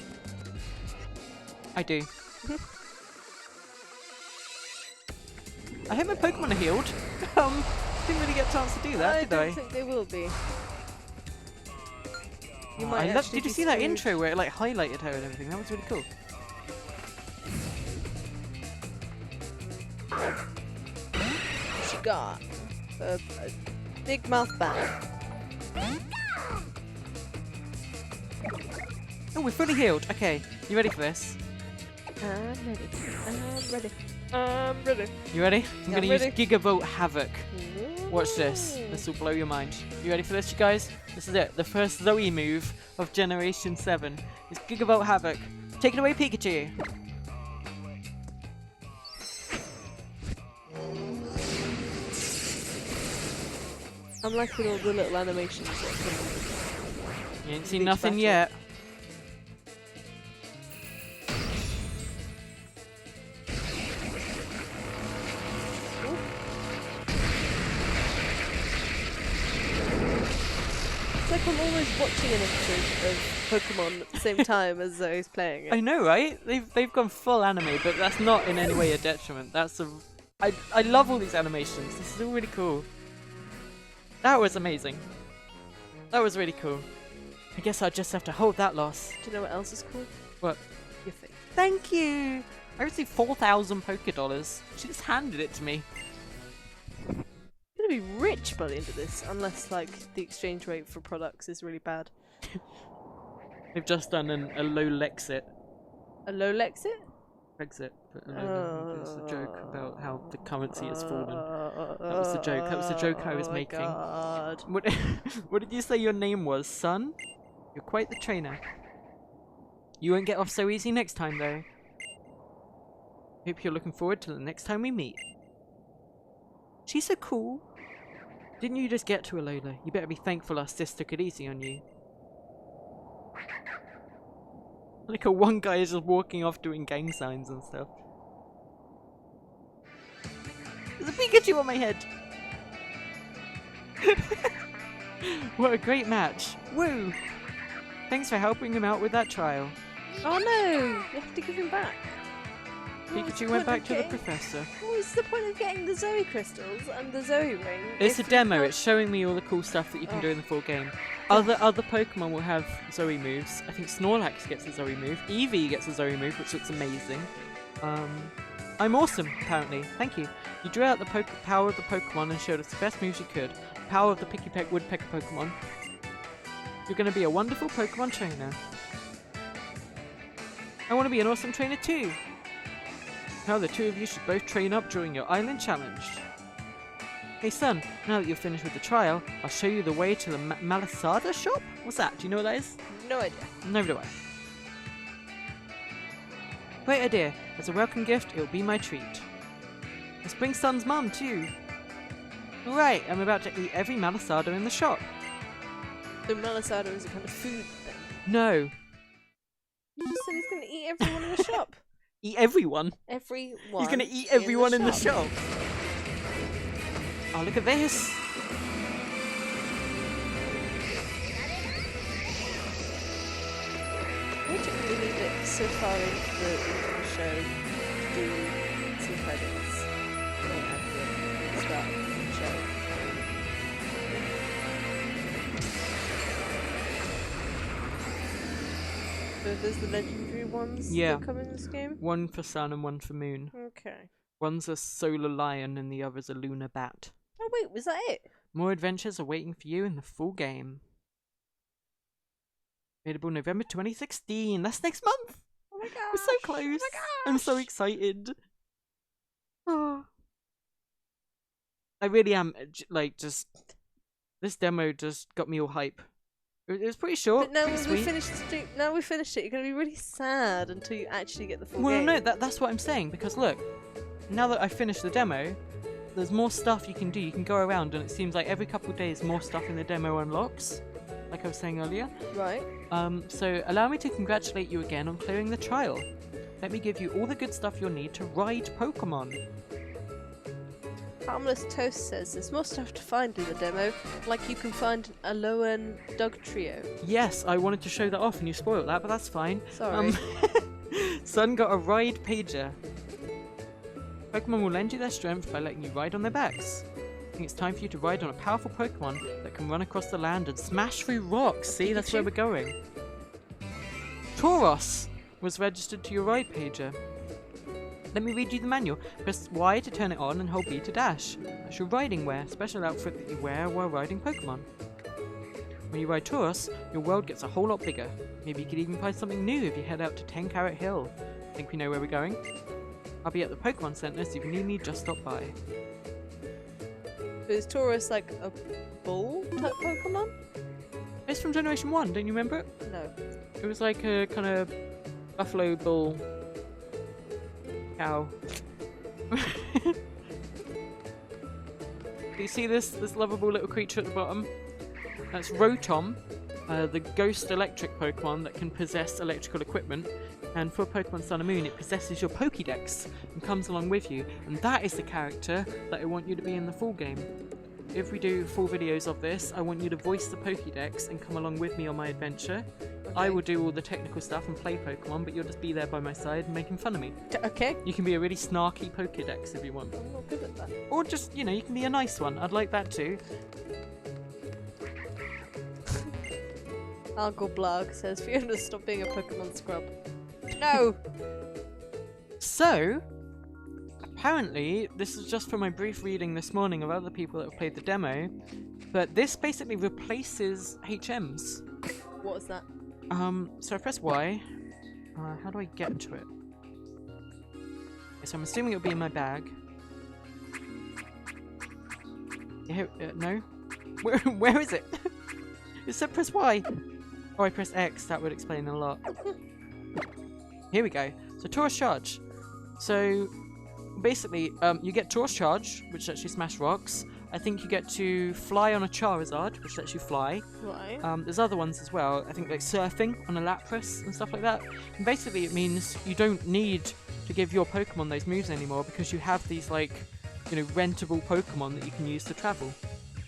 I do. I hope my Pokemon are healed. Didn't really get a chance to do that, did I? I don't think they will be. You might actually did you be see that screwed. intro where it like highlighted her and everything? That was really cool. She got a big mouth bag. Oh, we're fully healed. Okay, you ready for this? I'm ready. I'm ready. I'm ready. You ready? I'm gonna use ready. Gigavolt Havoc. Watch this. This will blow your mind. You ready for this, you guys? This is it. The first Zoey move of Generation 7 is Gigavolt Havoc. Take it away, Pikachu. I'm liking all the little animations. You ain't seen Each nothing battle. yet. It's like I'm almost watching an episode of Pokemon at the same time as Zoe's playing it. I know, right? They've gone full anime, but that's not in any way a detriment. I love all these animations. This is all really cool. That was amazing. That was really cool. I guess I'll just have to hold that loss. Do you know what else is cool? What? Your face. Thank you! I received 4,000 Poké-Dollars. She just handed it to me. I'm gonna be rich by the end of this, unless like the exchange rate for products is really bad. They've just done a low Lexit. A low Lexit? Brexit. But it's a joke about how the currency has fallen. That was the joke. That was the joke I was making. God. What did you say your name was, son? You're quite the trainer. You won't get off so easy next time, though. Hope you're looking forward to the next time we meet. She's so cool. Didn't you just get to Alola? You better be thankful our sis took it easy on you. Like one guy is just walking off doing gang signs and stuff. There's a Pikachu on my head! What a great match! Woo! Thanks for helping him out with that trial. Oh no! You have to give him back. Pikachu went back to the professor. What was the point of getting the Zoey crystals and the Zoey ring? It's a if you demo, can't- it's showing me all the cool stuff that you can do in the full game. Oh. Other Pokemon will have Zoey moves. I think Snorlax gets a Zoey move. Eevee gets a Zoey move, which looks amazing. I'm awesome, apparently. Thank you. You drew out the power of the Pokemon and showed us the best moves you could. The power of the Pikipek Woodpecker Pokemon. You're going to be a wonderful Pokemon trainer. I want to be an awesome trainer too. Now the two of you should both train up during your island challenge. Hey son, now that you're finished with the trial, I'll show you the way to the Malasada shop? What's that? Do you know what that is? No idea. Neither do I. Great idea. As a welcome gift, it'll be my treat. Let's bring Son's mum too. Alright, I'm about to eat every Malasada in the shop. The Malasada is a kind of food thing. No. You just said he's going to eat everyone in the shop. Eat everyone? Everyone. He's gonna eat everyone in the shop. Oh, look at this. I didn't really leave it so far into the show to do some credits. At the start of the show. So there's the legendary ones Yeah. that come in this game? One for sun and one for moon. Okay. One's a solar lion and the other's a lunar bat. Oh wait, was that it? More adventures are waiting for you in the full game. Available November 2016. That's next month. Oh my gosh. We're so close. Oh my gosh. I'm so excited. Oh. I really am. Like, just this demo just got me all hype. It was pretty short. But now pretty we sweet. finished it. You're gonna be really sad until you actually get the full Well, game. no, that's what I'm saying. Because look, now that I've finished the demo, there's more stuff you can do. You can go around, and it seems like every couple of days, more stuff in the demo unlocks. Like I was saying earlier. Right. So allow me to congratulate you again on clearing the trial. Let me give you all the good stuff you'll need to ride Pokemon. Harmless Toast says there's more stuff to find in the demo, like you can find a Alolan Dog Trio. Yes, I wanted to show that off and you spoiled that, but that's fine. Sorry. Sun got a ride pager. Pokemon will lend you their strength by letting you ride on their backs. I think it's time for you to ride on a powerful Pokemon that can run across the land and smash through rocks. See, that's where we're going. Taurus was registered to your ride pager. Let me read you the manual. Press Y to turn it on and hold B to dash. That's your riding wear, special outfit that you wear while riding Pokemon. When you ride Taurus, your world gets a whole lot bigger. Maybe you could even find something new if you head out to 10 Carat Hill. Think we know where we're going? I'll be at the Pokémon Center, so if you need me, just stop by. Is Taurus like a bull type Pokemon? It's from Generation 1, don't you remember it? No. It was like a kind of buffalo bull cow. Do you see this lovable little creature at the bottom? That's Rotom, the ghost electric Pokemon that can possess electrical equipment. And for Pokemon Sun and Moon, it possesses your Pokédex and comes along with you. And that is the character that I want you to be in the full game. If we do full videos of this, I want you to voice the Pokédex and come along with me on my adventure. Okay. I will do all the technical stuff and play Pokemon, but you'll just be there by my side making fun of me. Okay. You can be a really snarky Pokédex if you want. I'm not good at that. Or just, you know, you can be a nice one. I'd like that too. Uncle Blug says Fiona, stop being a Pokemon scrub. No! So, apparently, this is just from my brief reading this morning of other people that have played the demo, but this basically replaces HMs. What is that? So I press Y. How do I get to it? Okay, so I'm assuming it'll be in my bag. Yeah, no? Where is it? It said press Y! Oh, I press X, that would explain a lot. Here we go. So Taurus Charge. So basically, you get Taurus Charge, which lets you smash rocks. I think you get to fly on a Charizard, which lets you fly. Right. There's other ones as well. I think like surfing on a Lapras and stuff like that. And basically, it means you don't need to give your Pokemon those moves anymore because you have these like, you know, rentable Pokemon that you can use to travel.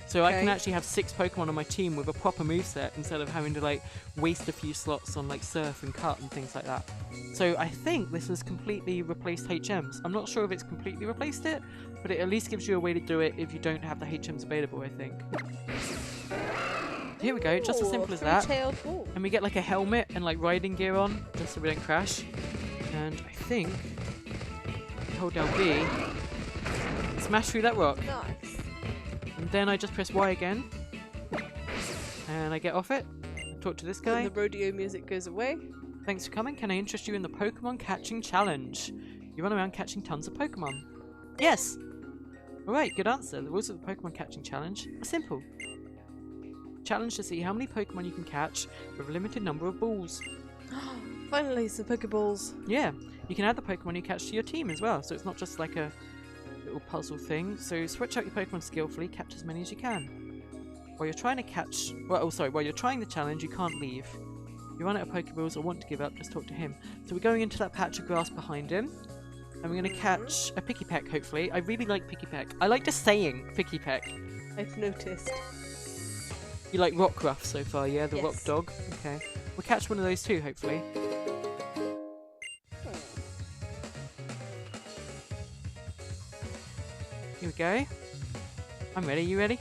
So I can actually have 6 Pokemon on my team with a proper moveset instead of having to like waste a few slots on like Surf and Cut and things like that. So I think this has completely replaced HMs. I'm not sure if it's completely replaced it, but it at least gives you a way to do it if you don't have the HMs available, I think. Here we go, just as simple as that. Bull. And we get like a helmet and like riding gear on, just so we don't crash. And I think, hold down B, smash through that rock. Nice. And then I just press Y again. And I get off it. Talk to this guy. And the rodeo music goes away. Thanks for coming. Can I interest you in the Pokemon Catching Challenge? You run around catching tons of Pokemon. Yes! Alright, good answer. The rules of the Pokemon Catching Challenge are simple. Challenge to see how many Pokemon you can catch with a limited number of balls. Finally, some Pokeballs. Yeah, you can add the Pokemon you catch to your team as well, so it's not just like a little puzzle thing. So switch out your Pokemon skillfully, catch as many as you can. While you're trying to catch, while you're trying the challenge, you can't leave. If you run out of Pokeballs or want to give up, just talk to him. So we're going into that patch of grass behind him, and we're going to catch a Pikipek, hopefully. I really like Pikipek. I like just saying Pikipek. I've noticed. You like Rockruff so far, yeah? The Yes. rock dog? Okay. We'll catch one of those too, hopefully. Here we go. I'm ready. You ready?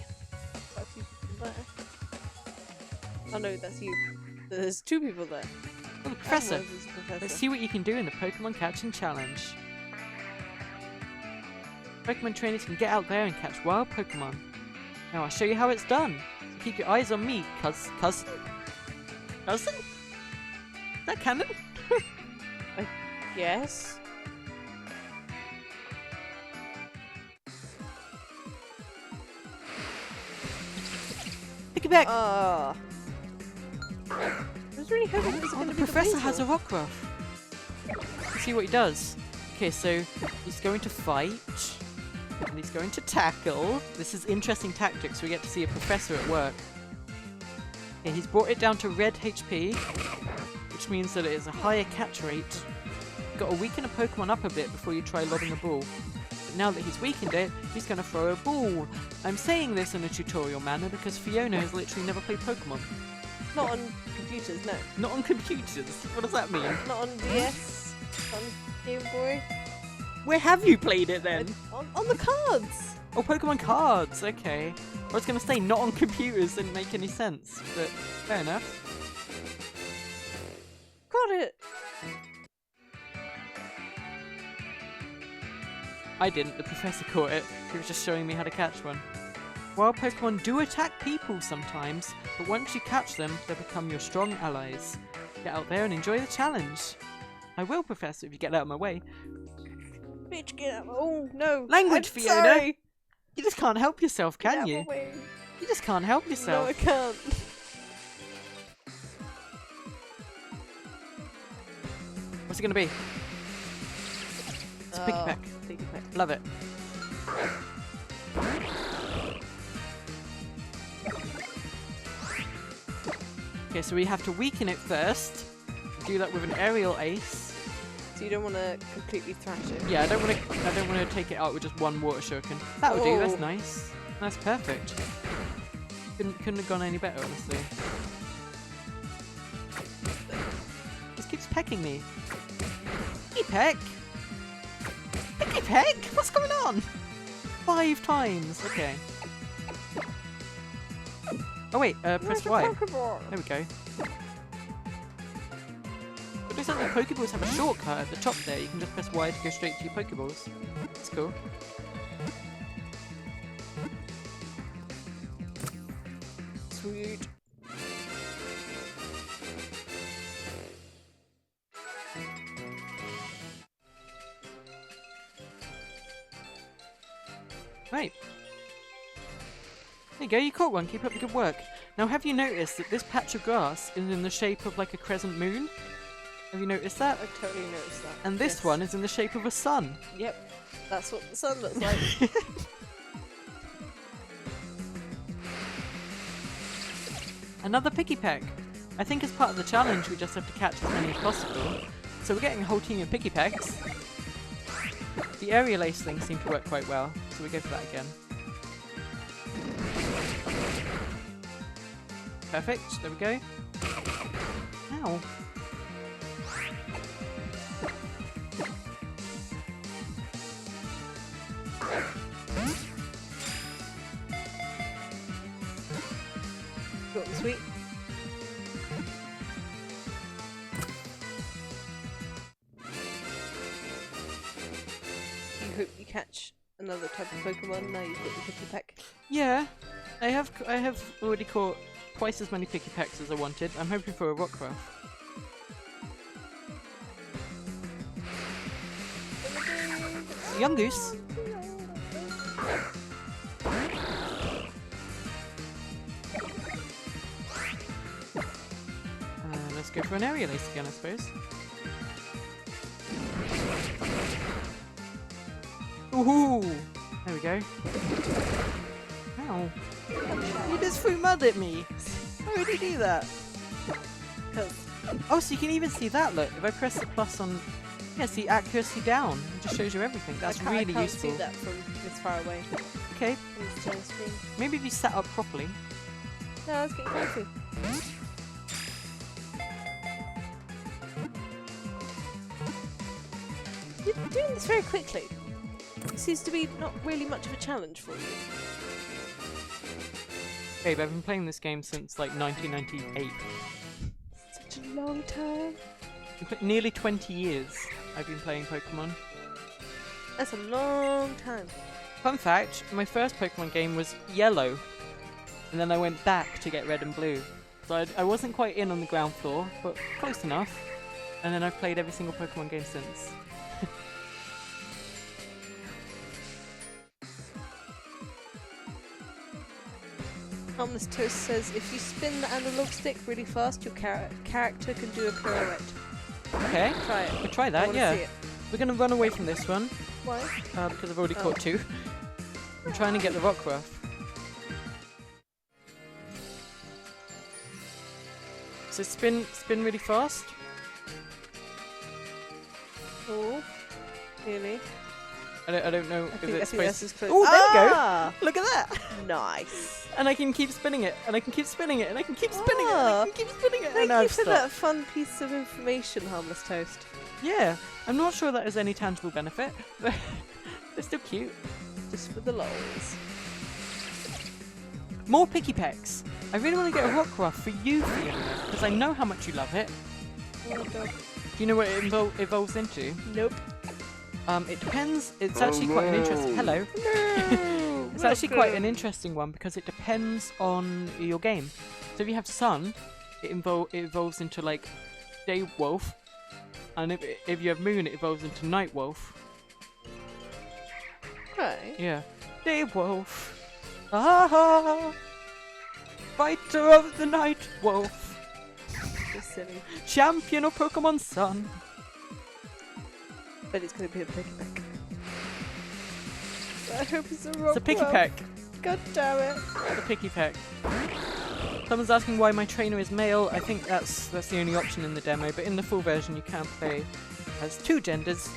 That's you there. Oh no, that's you. There's 2 people there. Oh, the professor. And one is the professor. Let's see what you can do in the Pokemon Catching Challenge. Pokemon trainers can get out there and catch wild Pokemon. Now I'll show you how it's done. So keep your eyes on me, cousin? Cousin? Is that canon? Yes. Pikipek! I was really hoping it was Oh, going the to be professor has a weasel. rock ruff. Let's see what he does. Okay, so he's going to fight. And he's going to tackle. This is interesting tactics. We get to see a professor at work. Okay, he's brought it down to red HP, which means that it is a higher catch rate. You've got to weaken a Pokemon up a bit before you try lobbing a ball. But now that he's weakened it, he's going to throw a ball. I'm saying this in a tutorial manner because Fiona has literally never played Pokemon. Not on computers, no. Not on computers. What does that mean? Not on DS. On Game Boy. Where have you played it then? On the cards. Oh, Pokemon cards. Okay. I was going to say not on computers didn't make any sense, but fair enough. Got it. I didn't. The professor caught it. He was just showing me how to catch one. Wild Pokemon do attack people sometimes, but once you catch them, they become your strong allies. Get out there and enjoy the challenge. I will, Professor, if you get out of my way. Bitch, get out. Oh, no. Language, I'm Fiona! sorry. You just can't help yourself, Get can out you? of my way. You just can't help No, yourself. I can't. What's it going to be? It's a Pikipek. Pikipek. Love it. Okay, so we have to weaken it first. Do that with an aerial ace. So you don't want to completely thrash it. Yeah, I don't want to take it out with just one water shuriken. That'll do. That's Oh. nice. That's perfect. Couldn't have gone any better, honestly. Just keeps pecking me. Pikipek! Pikipek! What's going on? 5 times. Okay. Oh wait, press Y. There we go. But looks like the Pokeballs have a shortcut at the top there. You can just press Y to go straight to your Pokeballs. That's cool. Sweet. Right. There you go, you caught one. Keep up the good work. Now, have you noticed that this patch of grass is in the shape of like a crescent moon? Have you noticed that? I totally noticed that. And this Yes. one is in the shape of a sun. Yep. That's what the sun looks like. Another Pikipek. I think as part of the challenge, we just have to catch as many as possible. So we're getting a whole team of Pikipeks. The aerial ace things seem to work quite well, so we go for that again. Perfect, there we go. Ow. Short and sweet. You hope you catch another type of Pokemon now you've got the Pikipek. Yeah, I have already caught twice as many Pikipeks as I wanted. I'm hoping for a Rockruff. Young Goose. Let's go for an aerial ace again, I suppose. Ooh! There we go. Ow. You just threw mud at me! Why would you do that? Oh, so you can even see that, look. If I press the plus on... Yeah, see accuracy down. It just shows you everything. That's I really can't useful. see that from this far away. Okay. On this giant screen. Maybe if you set up properly. No, I was getting crazy. You're doing this very quickly. It seems to be not really much of a challenge for you. Babe, I've been playing this game since like 1998. Such a long time. Nearly 20 years I've been playing Pokemon. That's a long time. Fun fact, my first Pokemon game was yellow, and then I went back to get red and blue. So I wasn't quite in on the ground floor, but close enough. And then I've played every single Pokemon game since. Harmless Toast says, if you spin the analog stick really fast, your character can do a pirouette. Okay, Try it. we'll try I that, wanna yeah. see it. We're going to run away from this one, Why? because I've already Oh. caught 2. I'm trying to get the Rockruff. So spin really fast. Oh, really? I don't know I if think it's that's supposed as close. Oh, there we go! Ah! Look at that! Nice. And I can keep spinning it, and I can keep spinning it, and I can keep spinning it, and I Ah. can keep spinning it, Thank and you I've for stopped. that fun piece of information, Harmless Toast. Yeah, I'm not sure that has any tangible benefit, but they're still cute. Just for the lols. More Pikipeks. I really want to get a Rockruff for you, Fiona, because I know how much you love it. Oh, dog. Do you know what it evolves into? Nope. It depends. It's actually quite an interesting. Hello. No! It's actually quite an interesting one because it depends on your game. So if you have Sun, it evolves into like Day Wolf, and if you have Moon, it evolves into Night Wolf. Right. Yeah. Day Wolf. Ah! Fighter of the Night Wolf. You're silly. Champion of Pokemon Sun. But it's going to be a Pikipek. I hope it's a wrong It's a Pikipek. God damn it. The Pikipek. Someone's asking why my trainer is male. I think that's the only option in the demo, but in the full version you can play as 2 genders.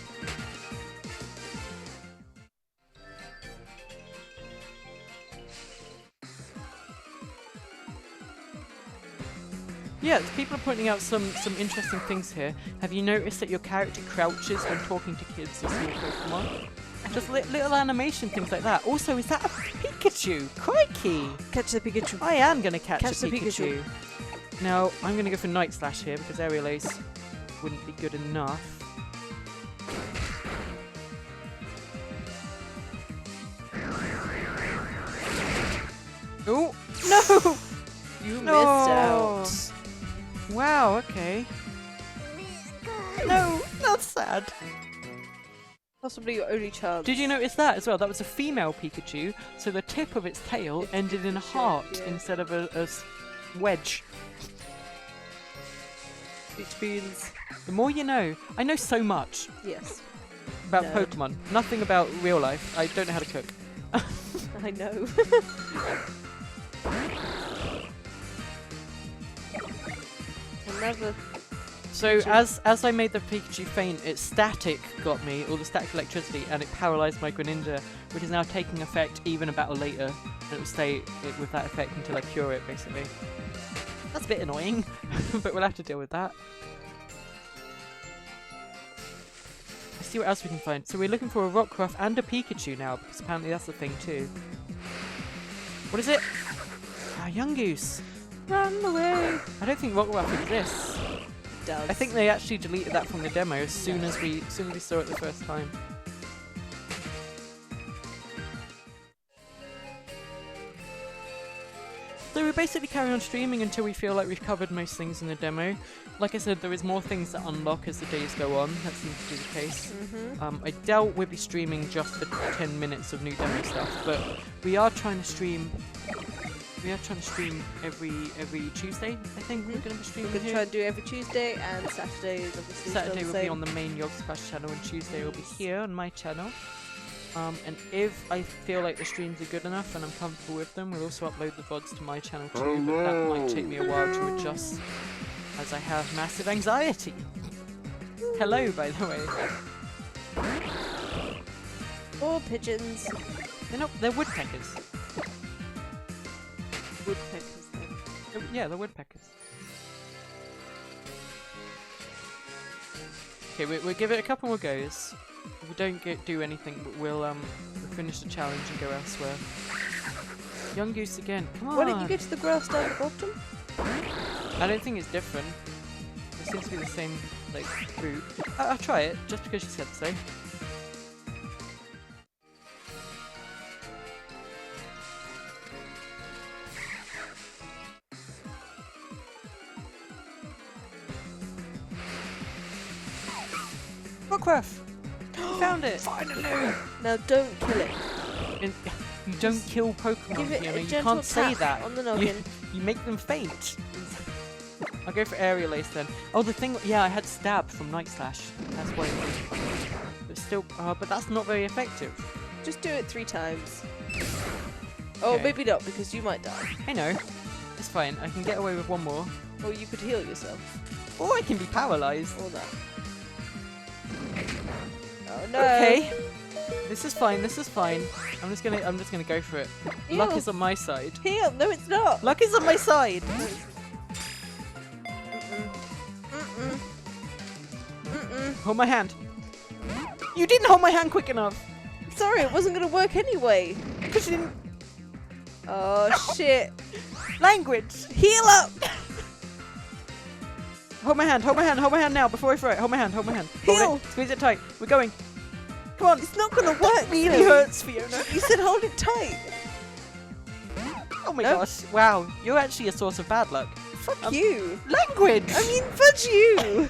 Yeah, people are pointing out some interesting things here. Have you noticed that your character crouches when talking to kids or small Pokemon? Just little animation things like that. Also, is that a Pikachu? Crikey! Catch the Pikachu. I am going to catch Catch a the Pikachu. Now, I'm going to go for Night Slash here because Aerial Ace wouldn't be good enough. Oh! No! You No. missed out. Wow, okay. No, that's sad. Possibly your only chance. Did you notice that as well? That was a female Pikachu, so the tip of its tail It's ended in a Pikachu, heart yeah. instead of a wedge. Sweet beans. The more you know. I know so much Yes. about Nerd. Pokemon. Nothing about real life. I don't know how to cook. I know. Another. So Pikachu. as I made the Pikachu faint, its static got me, or the static electricity, and it paralysed my Greninja, which is now taking effect even a battle later, and it will stay with that effect until I cure it, basically. That's a bit annoying, but we'll have to deal with that. Let's see what else we can find. So we're looking for a Rockruff and a Pikachu now, because apparently that's the thing too. What is it? Ah, Yungoos! Run away! I don't think Rockruff exists. Does. I think they actually deleted that from the demo as soon as we saw it the first time. So we basically carry on streaming until we feel like we've covered most things in the demo. Like I said, there is more things that unlock as the days go on. That seems to be the case. I doubt we'll be streaming just for 10 minutes of new demo stuff, but we are trying to stream. We are trying to stream every Tuesday. I think we're going to be We're streaming. going to here. try and do every Tuesday, and Saturday is obviously Saturday still will the be same. on the main YOGSCAST channel, and Tuesday will be here on my channel. And if I feel like the streams are good enough and I'm comfortable with them, we'll also upload the VODs to my channel too, but that might take me a while to adjust, as I have massive anxiety. Hello, by the way. Or pigeons. They're woodpeckers. Woodpeckers then. Yeah, they're woodpeckers. Okay, we'll give it a couple more goes. If we don't do anything, we'll finish the challenge and go elsewhere. Young Goose again, come on! Why don't you go to the grass down the bottom? I don't think it's different. It seems to be the same, like, route. I'll try it, just because she said so. Rockruff! We found it! Finally! Now don't kill it. And you don't kill Pokemon, Give it Fiona. a You gentle can't say tap that. on the noggin. You make them faint. I'll go for Aerial Ace then. Oh, the thing. Yeah, I had Stab from Night Slash. That's why. But still, but that's not very effective. Just do it 3 times. Oh, Okay. maybe not, because you might die. I know. It's fine. I can get away with one more. Or you could heal yourself. Or I can be paralyzed. Or that. Oh no. Okay. This is fine. This is fine. I'm just gonna go for it. Heal. Luck is on my side. Heal. No, it's not. Luck is on my side. Mm-mm. Mm-mm. Hold my hand. You didn't hold my hand quick enough. Sorry, it wasn't gonna work anyway. Because you didn't. Oh shit. Language. Heal up. Hold my hand. Hold my hand. Hold my hand now before I throw it. Hold my hand. Hold my hand. Hold Heal. it. Squeeze it tight. We're going. Come on. It's not gonna work. That really Fiona. hurts, Fiona. You said hold it tight. Oh my Nope. gosh. Wow. You're actually a source of bad luck. Fuck you. Language. I mean, fudge you.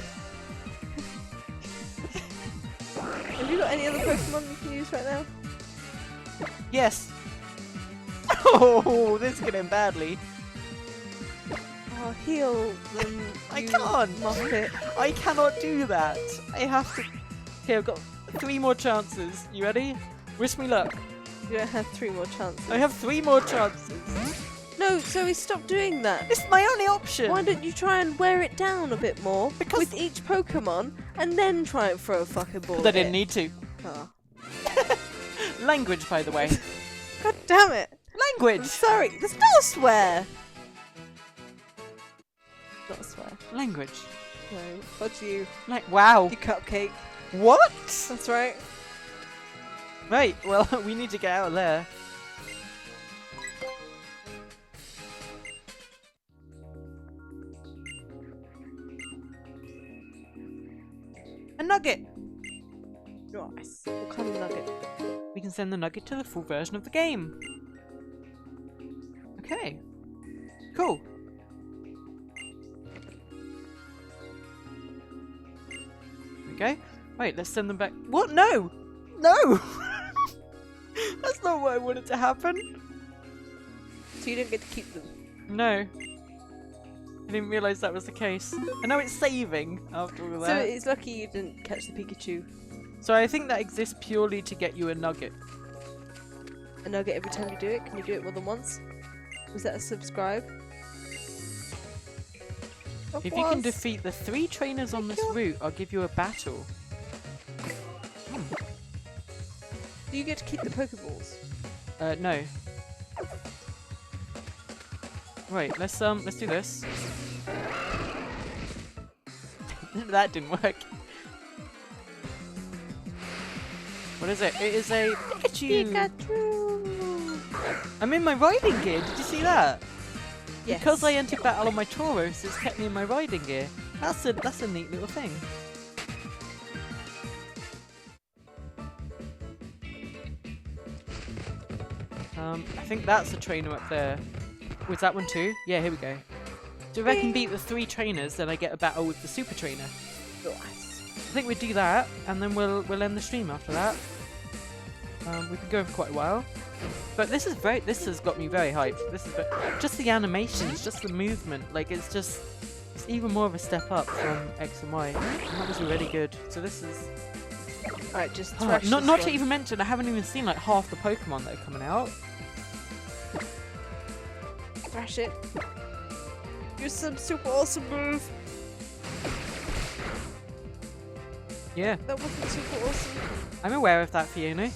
Have you got any other Pokemon you can use right now? Yes. Oh, this is gonna end badly. Oh, heal them. I you can't. Muppet. I cannot do that. I have to. Okay, I've got 3 more chances. You ready? Wish me luck. You don't have 3 more chances. I have 3 more chances. No, Zoe, stop doing that. It's my only option. Why don't you try and wear it down a bit more Because- with each Pokemon and then try and throw a fucking ball I at didn't it? need to. Oh. Language, by the way. God damn it. I'm Language. sorry. That's not a swear. Not a swear. Language. No, fudge you. Like, wow. You cupcake. What? That's right. Right, well, we need to get out of there. A nugget! Nice. What kind of nugget? We can send the nugget to the full version of the game. Okay. Cool. There we go. Wait, let's send them back. What? No! No! That's not what I wanted to happen. So you don't get to keep them. No. I didn't realise that was the case. I know it's saving after all So that. it's lucky you didn't catch the Pikachu. So I think that exists purely to get you a nugget. A nugget every time you do it? Can you do it more than once? Was that a subscribe? If you can defeat the 3 trainers on this route, I'll give you a battle. Do you get to keep the Pokeballs? No. Right, let's do this. That didn't work. What is it? It is a Pikachu! Pikachu! I'm in my riding gear, did you see that? Yes. Because I entered battle on my Taurus, it's kept me in my riding gear. That's a neat little thing. I think that's a trainer up there. Was that one too? Yeah, here we go. So if I can beat the 3 trainers, then I get a battle with the super trainer. Nice. I think we'd do that, and then we'll end the stream after that. We could go for quite a while. But this has got me very hyped. This is just the animations, just the movement. Like it's even more of a step up from X and Y. And that was already good. So this is Alright, just thrash not this to one. even mention I haven't even seen like half the Pokemon that are coming out. Thrash it. Use some super awesome move. Yeah, That wasn't super awesome. I'm aware of that, Fiona.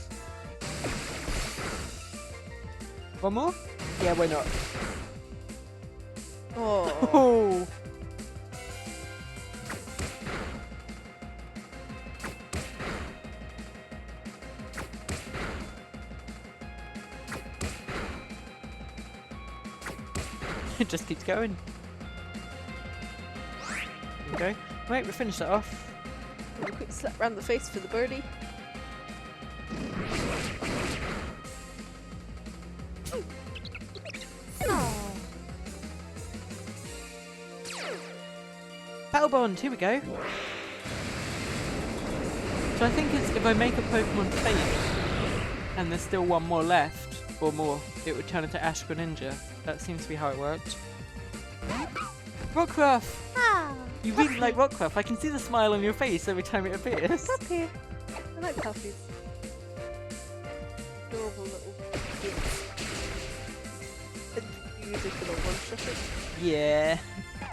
One more? Yeah, why not? Oh. Oh. It just keeps going. There we go. Right, we finished that off. A quick slap round the face for the birdie. Oh. Battle Bond, here we go. So I think it's if I make a Pokemon faint and there's still one more left, or more, it would turn into Ash-Greninja. That seems to be how it worked. Rockruff! Ah, You really like Rockruff. I can see the smile on your face every time it appears. Puppy. I like puppies. Adorable little kids. And you usually can one-shot it. Yeah.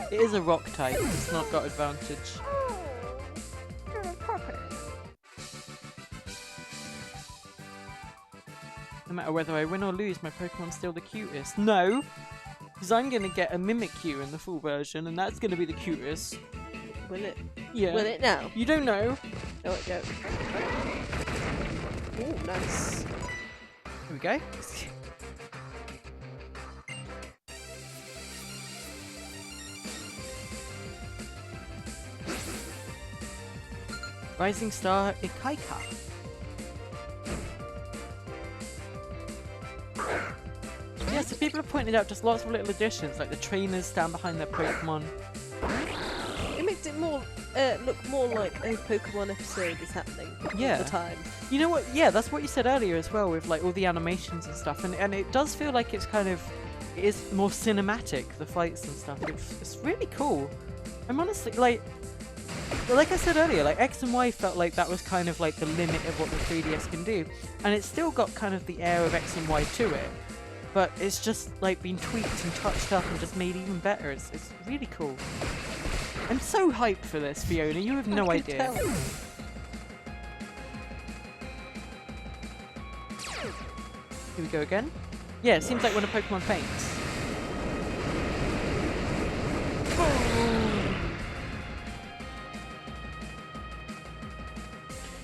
It is a rock type. It's not got advantage. oh, you're a puppy. No matter whether I win or lose, my Pokemon's still the cutest. No! Because I'm going to get a Mimikyu in the full version, and that's going to be the cutest. Will it? Yeah. Will it now? You don't know. No, it don't. Ooh, nice. Here we go. Rising Star Ikaika. Yeah, so people have pointed out just lots of little additions, like the trainers stand behind their Pokemon. It makes it more look more like a Pokemon episode is happening Yeah. all the time. You know what? Yeah, that's what you said earlier as well, with like all the animations and stuff, and it does feel like it's kind of, it is more cinematic, the fights and stuff. It's really cool. I'm honestly like I said earlier, like X and Y felt like that was kind of like the limit of what the 3DS can do, and it's still got kind of the air of X and Y to it, but it's just like been tweaked and touched up and just made even better. It's really cool. I'm so hyped for this, Fiona. You have no I can idea. tell. Here we go again. Yeah, it seems like when a Pokemon faints.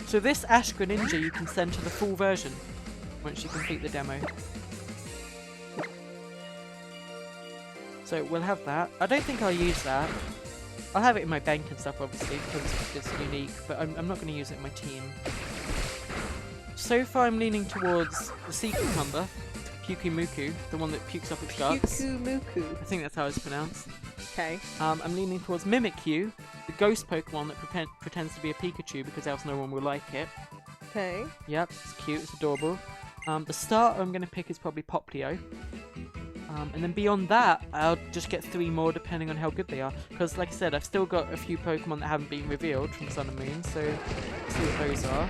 So this Ash-Greninja you can send to the full version once you complete the demo. So we'll have that. I don't think I'll use that. I'll have it in my bank and stuff, obviously, because it's unique, but I'm not going to use it in my team. So far I'm leaning towards the secret number, Pyukumuku, the one that pukes up its guts. Pyukumuku. I think that's how it's pronounced. Okay. I'm leaning towards Mimikyu, the ghost Pokemon that pretends to be a Pikachu because else no one will like it. Okay. Yep, it's cute, it's adorable. The starter I'm going to pick is probably Poplio. And then beyond that, I'll just get 3 more depending on how good they are. Because, like I said, I've still got a few Pokemon that haven't been revealed from Sun and Moon, so let's see what those are.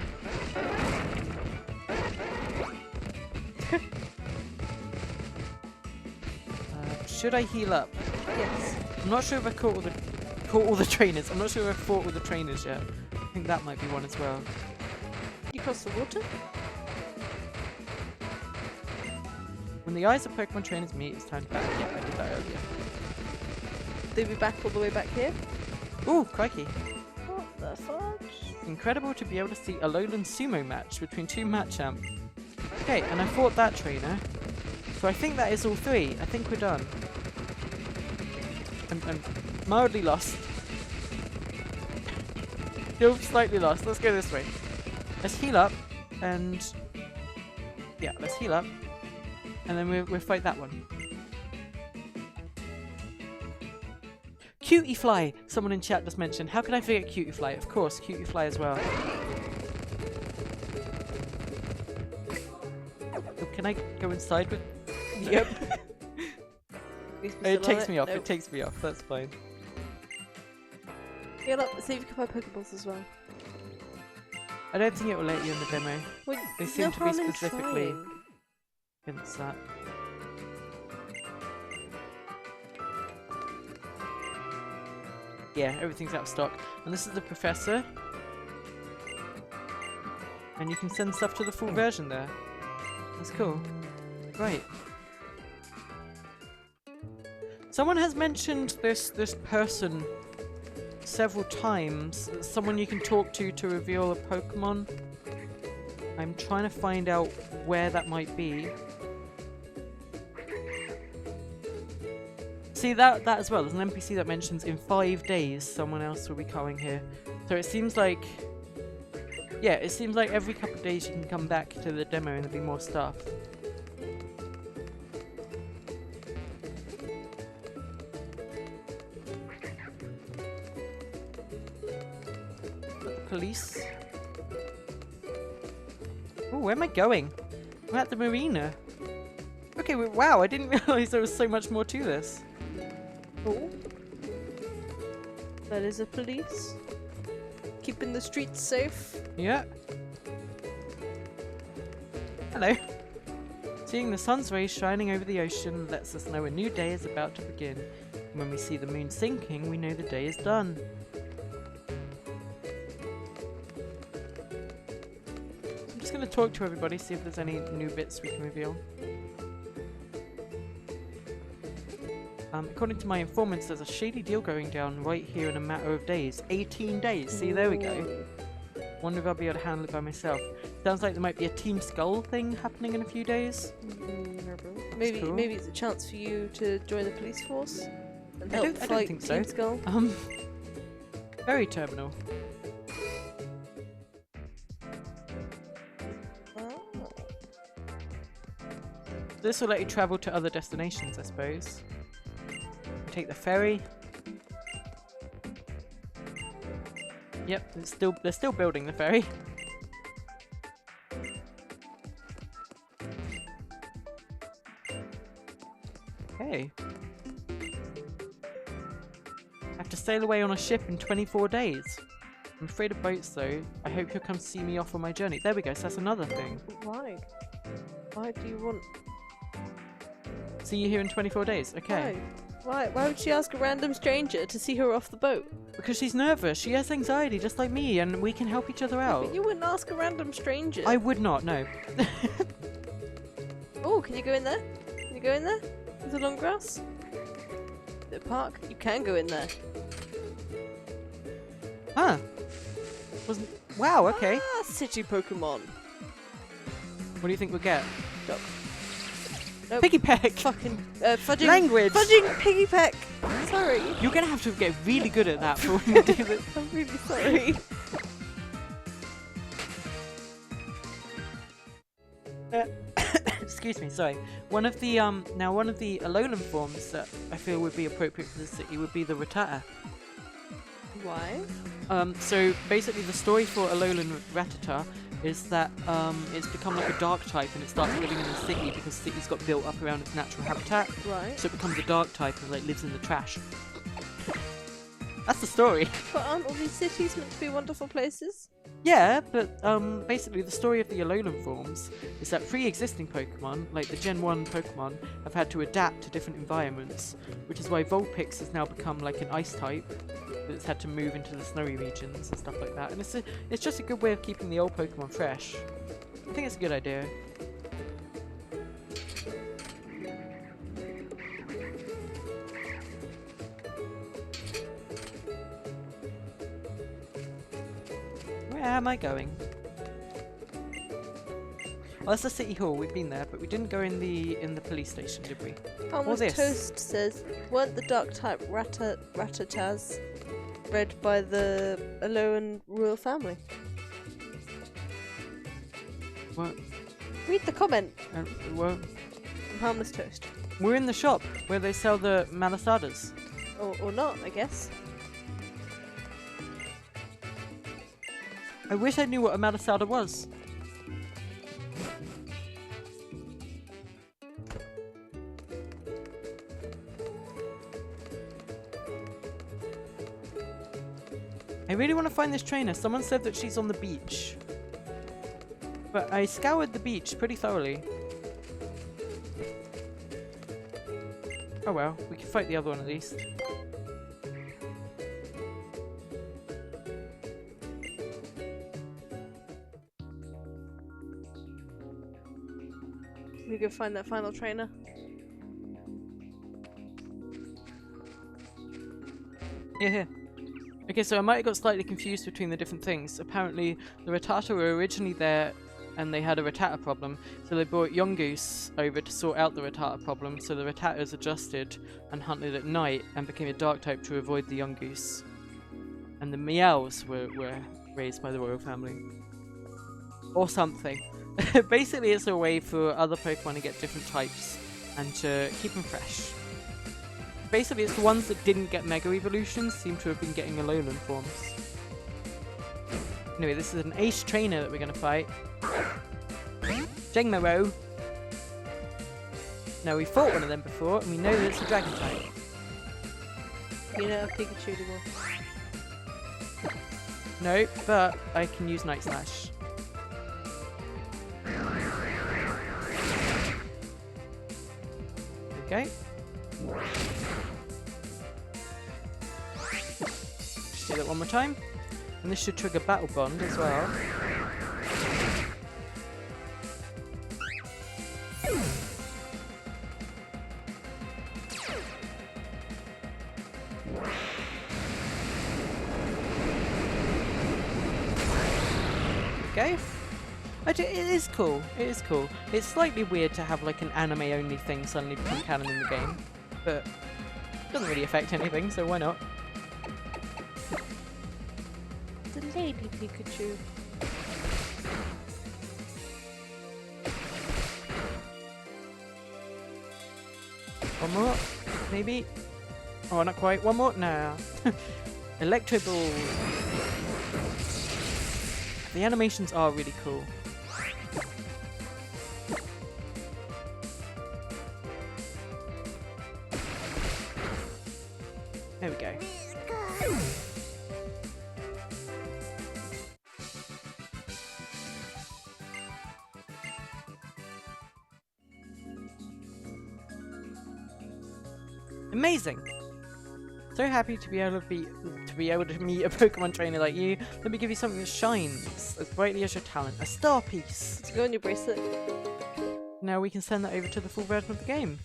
Should I heal up? Yes. I'm not sure if I caught all the trainers. I'm not sure if I've fought with the trainers yet. I think that might be one as well. You cross the water? When the eyes of Pokemon trainers meet, it's time to battle. Yeah, I did that earlier. They'll be back all the way back here? Ooh, crikey. What the fudge? Incredible to be able to see a Alolan sumo match between 2 Machamp. Okay, and I fought that trainer. So I think that is all 3. I think we're done. I'm mildly lost. Still slightly lost. Let's go this way. Let's heal up, and yeah, let's heal up, and then we'll fight that one. Cutie Fly! Someone in chat just mentioned. How could I forget Cutie Fly? Of course, Cutie Fly as well. Oh, can I go inside with? Yep. It takes me off. It takes me off. That's fine. Heal up. See if you can buy Pokeballs as well. I don't think it will let you in the demo. Well, They no seem to be harm in specifically trying. against that. Yeah, everything's out of stock. And this is the Professor. And you can send stuff to the full version there. That's cool. Great. Someone has mentioned this person several times. Someone you can talk to reveal a Pokemon. I'm trying to find out where that might be. See that as well. There's an NPC that mentions in 5 days someone else will be coming here. So it seems like, yeah, it seems like every couple of days you can come back to the demo and there'll be more stuff. Police. where am I going? I'm at the marina. Okay, wow, I didn't realise there was so much more to this. Oh. That is a police. Keeping the streets safe. Yeah. Hello. Seeing the sun's rays shining over the ocean lets us know a new day is about to begin. And when we see the moon sinking, we know the day is done. I'm just going to talk to everybody, see if there's any new bits we can reveal. According to my informants, there's a shady deal going down right here in a matter of days. 18 days! See, there we go. Wonder if I'll be able to handle it by myself. Sounds like there might be a Team Skull thing happening in a few days. Maybe cool. maybe it's a chance for you to join the police force and I help don't fight think Team so. Skull. Very terminal. Oh. This will let you travel to other destinations, I suppose. Take the ferry. Yep, they're still building the ferry. Okay. Have to sail away on a ship in 24 days. I'm afraid of boats though. I hope you'll come see me off on my journey. There we go, so that's another thing. Why? Why do you want... See you here in 24 days. Okay. Why would she ask a random stranger to see her off the boat? Because she's nervous. She has anxiety just like me and we can help each other out. But you wouldn't ask a random stranger. I would not, no. Oh, can you go in there? Can you go in there? Is it long grass? The park? You can go in there. Huh. Wow, okay. Ah, city Pokemon. What do you think we'll get? Nope. Nope. Pikipek! Fucking fudging. Language! Fudging Pikipek! Sorry. You're gonna have to get really good at that for when we do this. I'm really sorry. Excuse me, sorry. One of the Alolan forms that I feel would be appropriate for the city would be the Rattata. Why? So basically the story for Alolan Rattata is that it's become like a dark type and it starts living in the city because the city's got built up around its natural habitat. Right. So it becomes a dark type and like lives in the trash. That's the story. But aren't all these cities meant to be wonderful places? Yeah, but basically the story of the Alolan forms is that pre-existing Pokemon, like the Gen 1 Pokemon, have had to adapt to different environments, which is why Vulpix has now become like an ice type that's had to move into the snowy regions and stuff like that. And it's just a good way of keeping the old Pokemon fresh. I think it's a good idea. Where am I going? Oh, that's the city hall. We've been there, but we didn't go in the police station, did we? Almost this? Toast says, weren't the dark type Rattatas bred by the Alolan royal family? What? Read the comment Well, from Harmless Toast. we're in the shop where they sell the malasadas. Or not, I guess. I wish I knew what a malasada was. I really want to find this trainer. Someone said that she's on the beach. But I scoured the beach pretty thoroughly. Oh well, we can fight the other one at least. We go find that final trainer. Yeah, here. Okay, so I might have got slightly confused between the different things. Apparently, the Rattata were originally there and they had a Rattata problem, so they brought Yongoose over to sort out the Rattata problem, so the Rattatas adjusted and hunted at night and became a dark type to avoid the Yongoose. And the Meows were raised by the royal family. Or something. Basically, it's a way for other Pokemon to get different types and to keep them fresh. Basically, it's the ones that didn't get Mega Evolutions seem to have been getting Alolan forms. Anyway, this is an Ace trainer that we're going to fight. Jangmo-o. Now we fought one of them before, and we know that it's a dragon type. You don't have Pikachu anymore. No, but I can use Night Slash. Okay. Just do that one more time. And this should trigger Battle Bond as well. Okay. It is cool. It is cool. It's slightly weird to have like an anime-only thing suddenly become canon in the game, but it doesn't really affect anything, so why not? The lady Pikachu. One more, maybe. Oh, not quite. One more. No. Electro Ball. The animations are really cool. There we go. Amazing! So happy to be able to meet a Pokemon trainer like you. Let me give you something that shines as brightly as your talent. A star piece! Let's go on your bracelet. Now we can send that over to the full version of the game.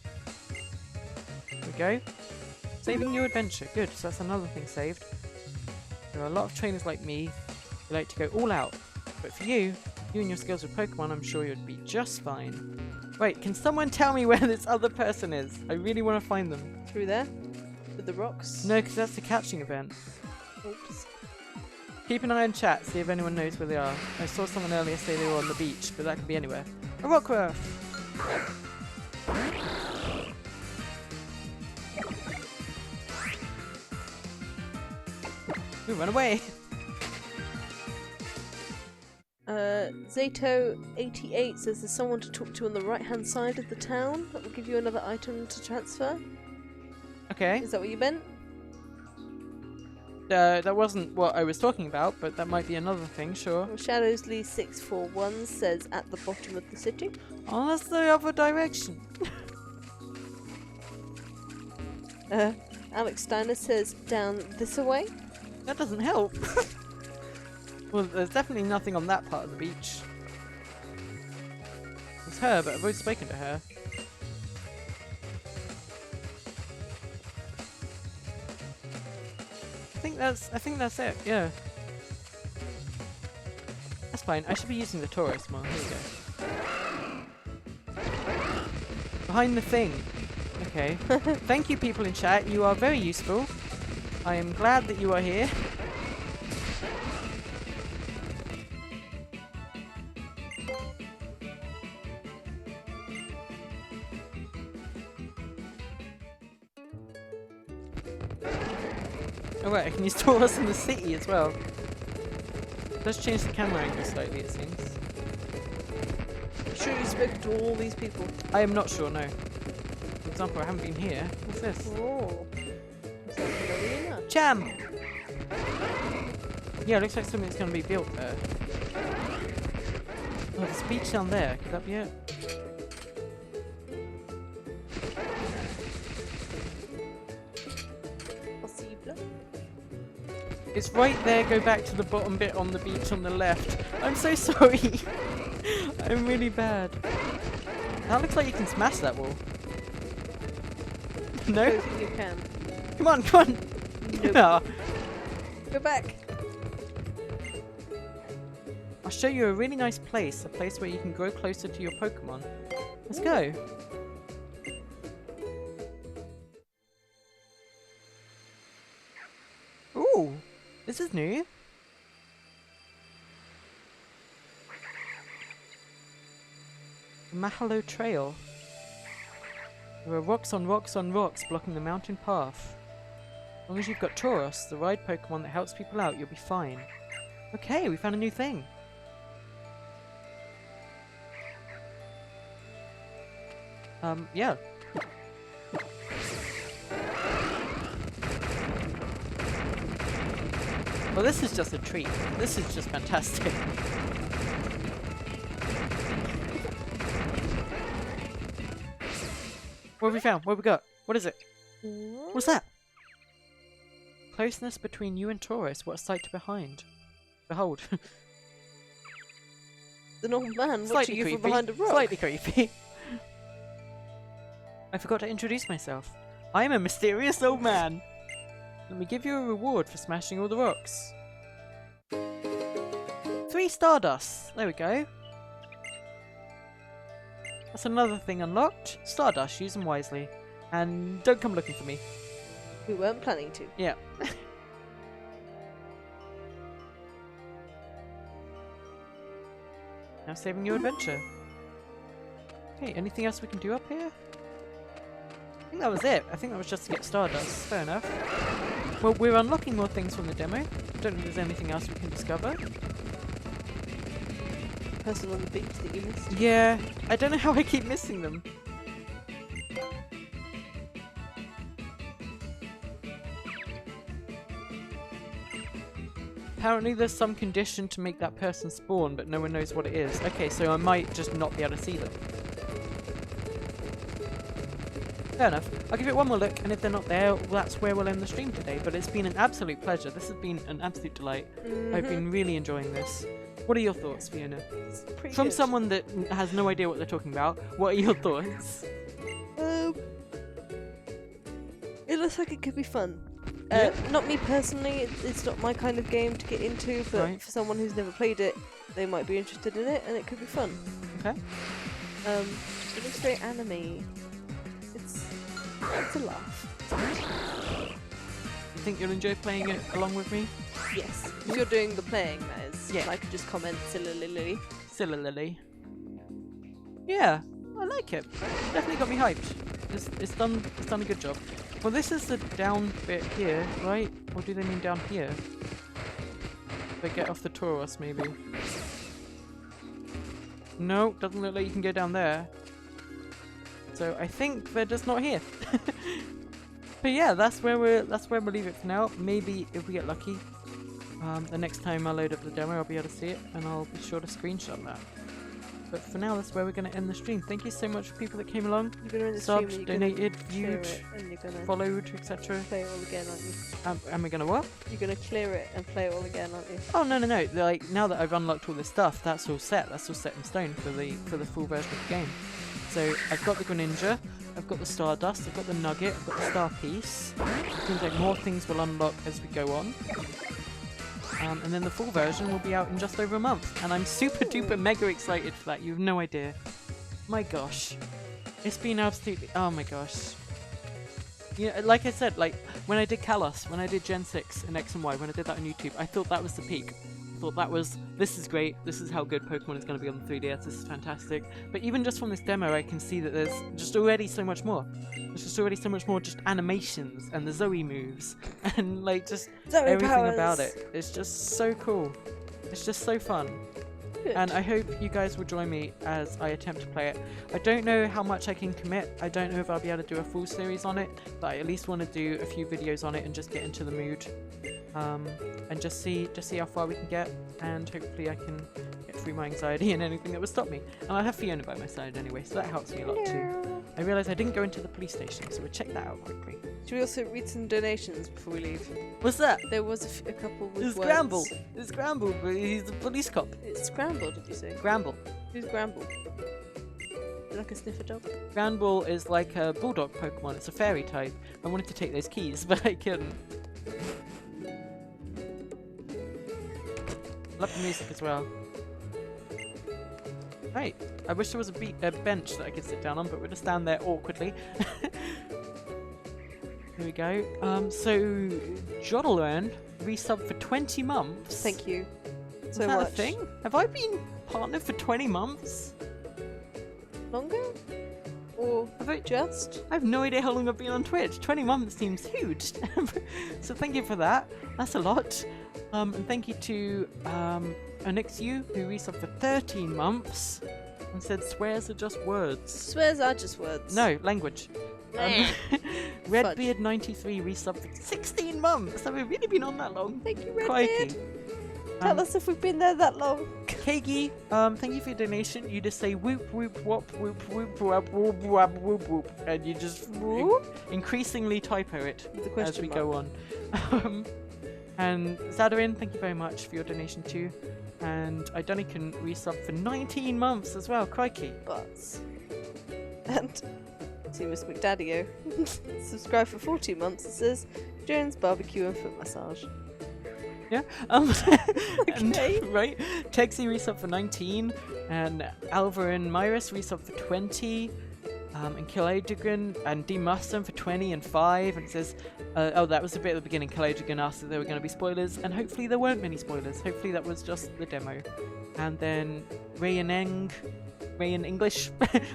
There we go. Saving new adventure. Good, so that's another thing saved. There are a lot of trainers like me who like to go all out. But for you and your skills with Pokemon, I'm sure you'd be just fine. Wait, can someone tell me where this other person is? I really want to find them. Through there? With the rocks? No, because that's the catching event. Oops. Keep an eye on chat, see if anyone knows where they are. I saw someone earlier say they were on the beach, but that could be anywhere. A Rockruff! Ooh, run away! Zato88 says there's someone to talk to on the right hand side of the town that will give you another item to transfer. Okay. Is that what you meant? That wasn't what I was talking about, but that might be another thing, sure. Well, Shadowsley641 says at the bottom of the city. Oh, that's the other direction. Alex Steiner says down this away. That doesn't help. Well, there's definitely nothing on that part of the beach. It's her, but I've already spoken to her. I think that's it, yeah. That's fine. I should be using the Taurus more. Here we go. Behind the thing. Okay. Thank you, people in chat. You are very useful. I am glad that you are here. Oh right, I can use Taurus in the city as well. It does change the camera angle slightly, it seems. Sure, you've spoken to all these people. I am not sure, no. For example, I haven't been here. What's this? Oh. Is that an arena? Jam! Yeah, it looks like something's going to be built there. Oh, there's a beach down there. Could that be it? It's right there, go back to the bottom bit on the beach on the left. I'm so sorry. I'm really bad. That looks like you can smash that wall. No? I don't think you can. Come on, come on. Nope. No. Go back. I'll show you a really nice place. A place where you can grow closer to your Pokemon. Let's go. Ooh. This is new. Mahalo Trail. There are rocks on rocks on rocks blocking the mountain path. As long as you've got Taurus, the ride Pokemon that helps people out, you'll be fine. Okay, we found a new thing. Yeah. Well, this is just a treat. This is just fantastic. What have we found? What have we got? What is it? What's that? Closeness between you and Taurus. What a sight to behold. The old man Slightly watching you creepy. from behind a rock. Slightly creepy. I forgot to introduce myself. I am a mysterious old man. Let me give you a reward for smashing all the rocks. 3 Stardust. There we go. That's another thing unlocked. Stardust. Use them wisely. And don't come looking for me. We weren't planning to. Yeah. Now saving your adventure. Okay, anything else we can do up here? I think that was it. I think that was just to get Stardust. Fair enough. Well, we're unlocking more things from the demo. I don't know if there's anything else we can discover. Person on the beach that you missed. Yeah, I don't know how I keep missing them. Apparently there's some condition to make that person spawn, but no one knows what it is. Okay, so I might just not be able to see them. Fair enough. I'll give it one more look, and if they're not there, well, that's where we'll end the stream today. But it's been an absolute pleasure. This has been an absolute delight. I've been really enjoying this. What are your thoughts, Fiona? Pretty From good. someone that has no idea what they're talking about, what are your thoughts? It looks like it could be fun. Yeah. Not me personally, it's not my kind of game to get into, but Right. for someone who's never played it, they might be interested in it, and it could be fun. Okay. It looks very anime. It's a laugh. You think you'll enjoy playing it along with me? Yes. If you're doing the playing, that is. Yeah. I could just comment silly. Similarly. Yeah, I like it. Definitely got me hyped. It's done a good job. Well, this is the down bit here, right? Or do they mean down here? They get off the Taurus, maybe. No, doesn't look like you can go down there. So I think they're just not here. But yeah, that's where we'll leave it for now. Maybe if we get lucky, the next time I load up the demo, I'll be able to see it, and I'll be sure to screenshot that. But for now, that's where we're going to end the stream. Thank you so much for people that came along, You're gonna end the subbed, stream and you're donated, gonna clear viewed, it and you're gonna followed, etc. play it all again, aren't you? Am I going to what? You're gonna clear it and play it all again, aren't you? Oh no. Like now that I've unlocked all this stuff, that's all set. That's all set in stone for the full version of the game. So I've got the Greninja, I've got the Stardust, I've got the Nugget, I've got the Star Piece. Seems like more things will unlock as we go on. And then the full version will be out in just over a month. And I'm super duper mega excited for that. You have no idea. My gosh. It's been absolutely... Oh my gosh. You know, like I said, like when I did Kalos, when I did Gen 6 and X and Y, when I did that on YouTube, I thought that was the peak. I thought that was, this is great, this is how good Pokemon is going to be on the 3DS, this is fantastic. But even just from this demo, I can see that there's just already so much more. There's just already so much more just animations and the Zoey moves and like just Zoey everything powers. about it. It's just so cool. It's just so fun. Good. And I hope you guys will join me as I attempt to play it. I don't know how much I can commit. I don't know if I'll be able to do a full series on it, but I at least want to do a few videos on it and just get into the mood. And just see how far we can get, and hopefully I can get through my anxiety and anything that would stop me. And I have Fiona by my side anyway, so that helps me a lot too. I realised I didn't go into the police station, so we'll check that out quickly. Should we also read some donations before we leave? What's that? There was a couple with It's words. Gramble. It's Gramble, but he's a police cop. It's Scramble, did you say? Gramble. Who's Gramble? Is it like a sniffer dog? Granbull is like a bulldog Pokemon. It's a fairy type. I wanted to take those keys, but I couldn't. Love the music as well. Right. I wish there was a bench that I could sit down on, but we'll just stand there awkwardly. Here we go. So Jodlearn resubbed for 20 months. Thank you Is so that much. a thing? Have I been partnered for 20 months? Longer? Or Have I? just? I have no idea how long I've been on Twitch. 20 months seems huge. So thank you for that. That's a lot. And thank you to Anixu, who resubbed for 13 months. and said swears are just words. Swears are just words. No, language. Fudge. Redbeard93 resubbed for 16 months. Have we really been on that long? Thank you, Crikey. Redbeard. Tell us if we've been there that long. Kagi, thank you for your donation. You just say whoop whoop whoop whoop whoop whoop whoop whoop whoop whoop, and you just increasingly typo it The as question we mark. go on. And Zadarin, thank you very much for your donation too. And Idoni can resub for 19 months as well. Crikey. Butts. And Miss McDaddy-o subscribe for 14 months. It says Jones barbecue and foot massage. Yeah. Okay. And, right. Texi resub for 19, and Alva and Myris resub for 20. And Kilodragon and D Mustang for 20 and 5, and it says, oh, that was a bit at the beginning. Kilodragon asked if there were going to be spoilers, and hopefully there weren't many spoilers. Hopefully that was just the demo. And then Ray and English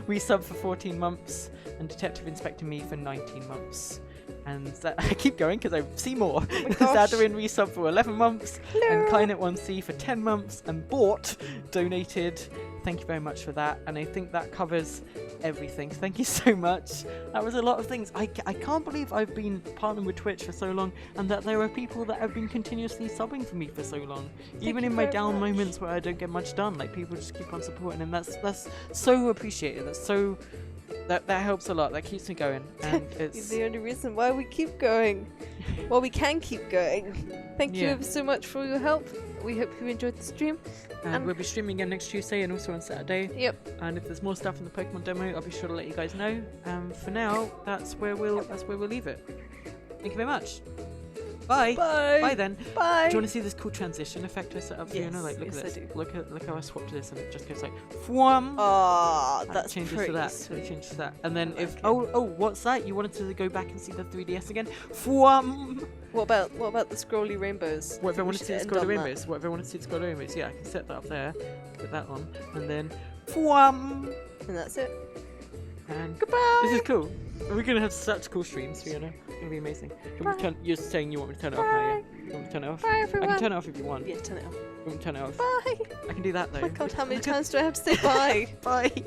resub for 14 months, and Detective Inspector Me for 19 months. And I keep going because I see more. Zadarin resub for 11 months, and Kleinet1C for 10 months, and Bort donated. Thank you very much for that, and I think that covers everything. Thank you so much. That was a lot of things. I can't believe I've been partnering with Twitch for so long, and that there are people that have been continuously subbing for me for so long. Even you in my very down much. moments where I don't get much done, like people just keep on supporting, and that's so appreciated. That's so that helps a lot. That keeps me going, and You're it's the only reason why we keep going. Well, we can keep going. Thank you Yeah. ever so much for your help. We hope you enjoyed the stream. and we'll be streaming again next Tuesday and also on Saturday. Yep. And if there's more stuff in the Pokemon demo, I'll be sure to let you guys know. For now, that's where we'll leave it. Thank you very much. Bye. Bye. Bye then. Bye. Do you want to see this cool transition effect I set up for you? Yes, Look yes, at I this. do. Look how I swapped this, and it just goes like wham. Ah, That that's changes pretty to that. sweet. It changes to that. And then I if like what's that? You wanted to go back and see the 3DS again? Wham. What about the scrolly rainbows? What if I We wanted to should see the end Scroll on that. Rainbows? What if I wanted to see the Scroll Rainbows? Yeah, I can set that up there. Put that on, and then wham. And that's it. And Goodbye. this is cool. We're gonna have such cool streams, Fiona. It's gonna be amazing. You're saying you want me to turn it off now, yeah? You want me to turn it off? Bye, I everyone. can turn it off if you want. Yeah, turn it off. You want me to turn it off? Bye. I can do that though. Oh my god, how many times do I have to say bye? Bye.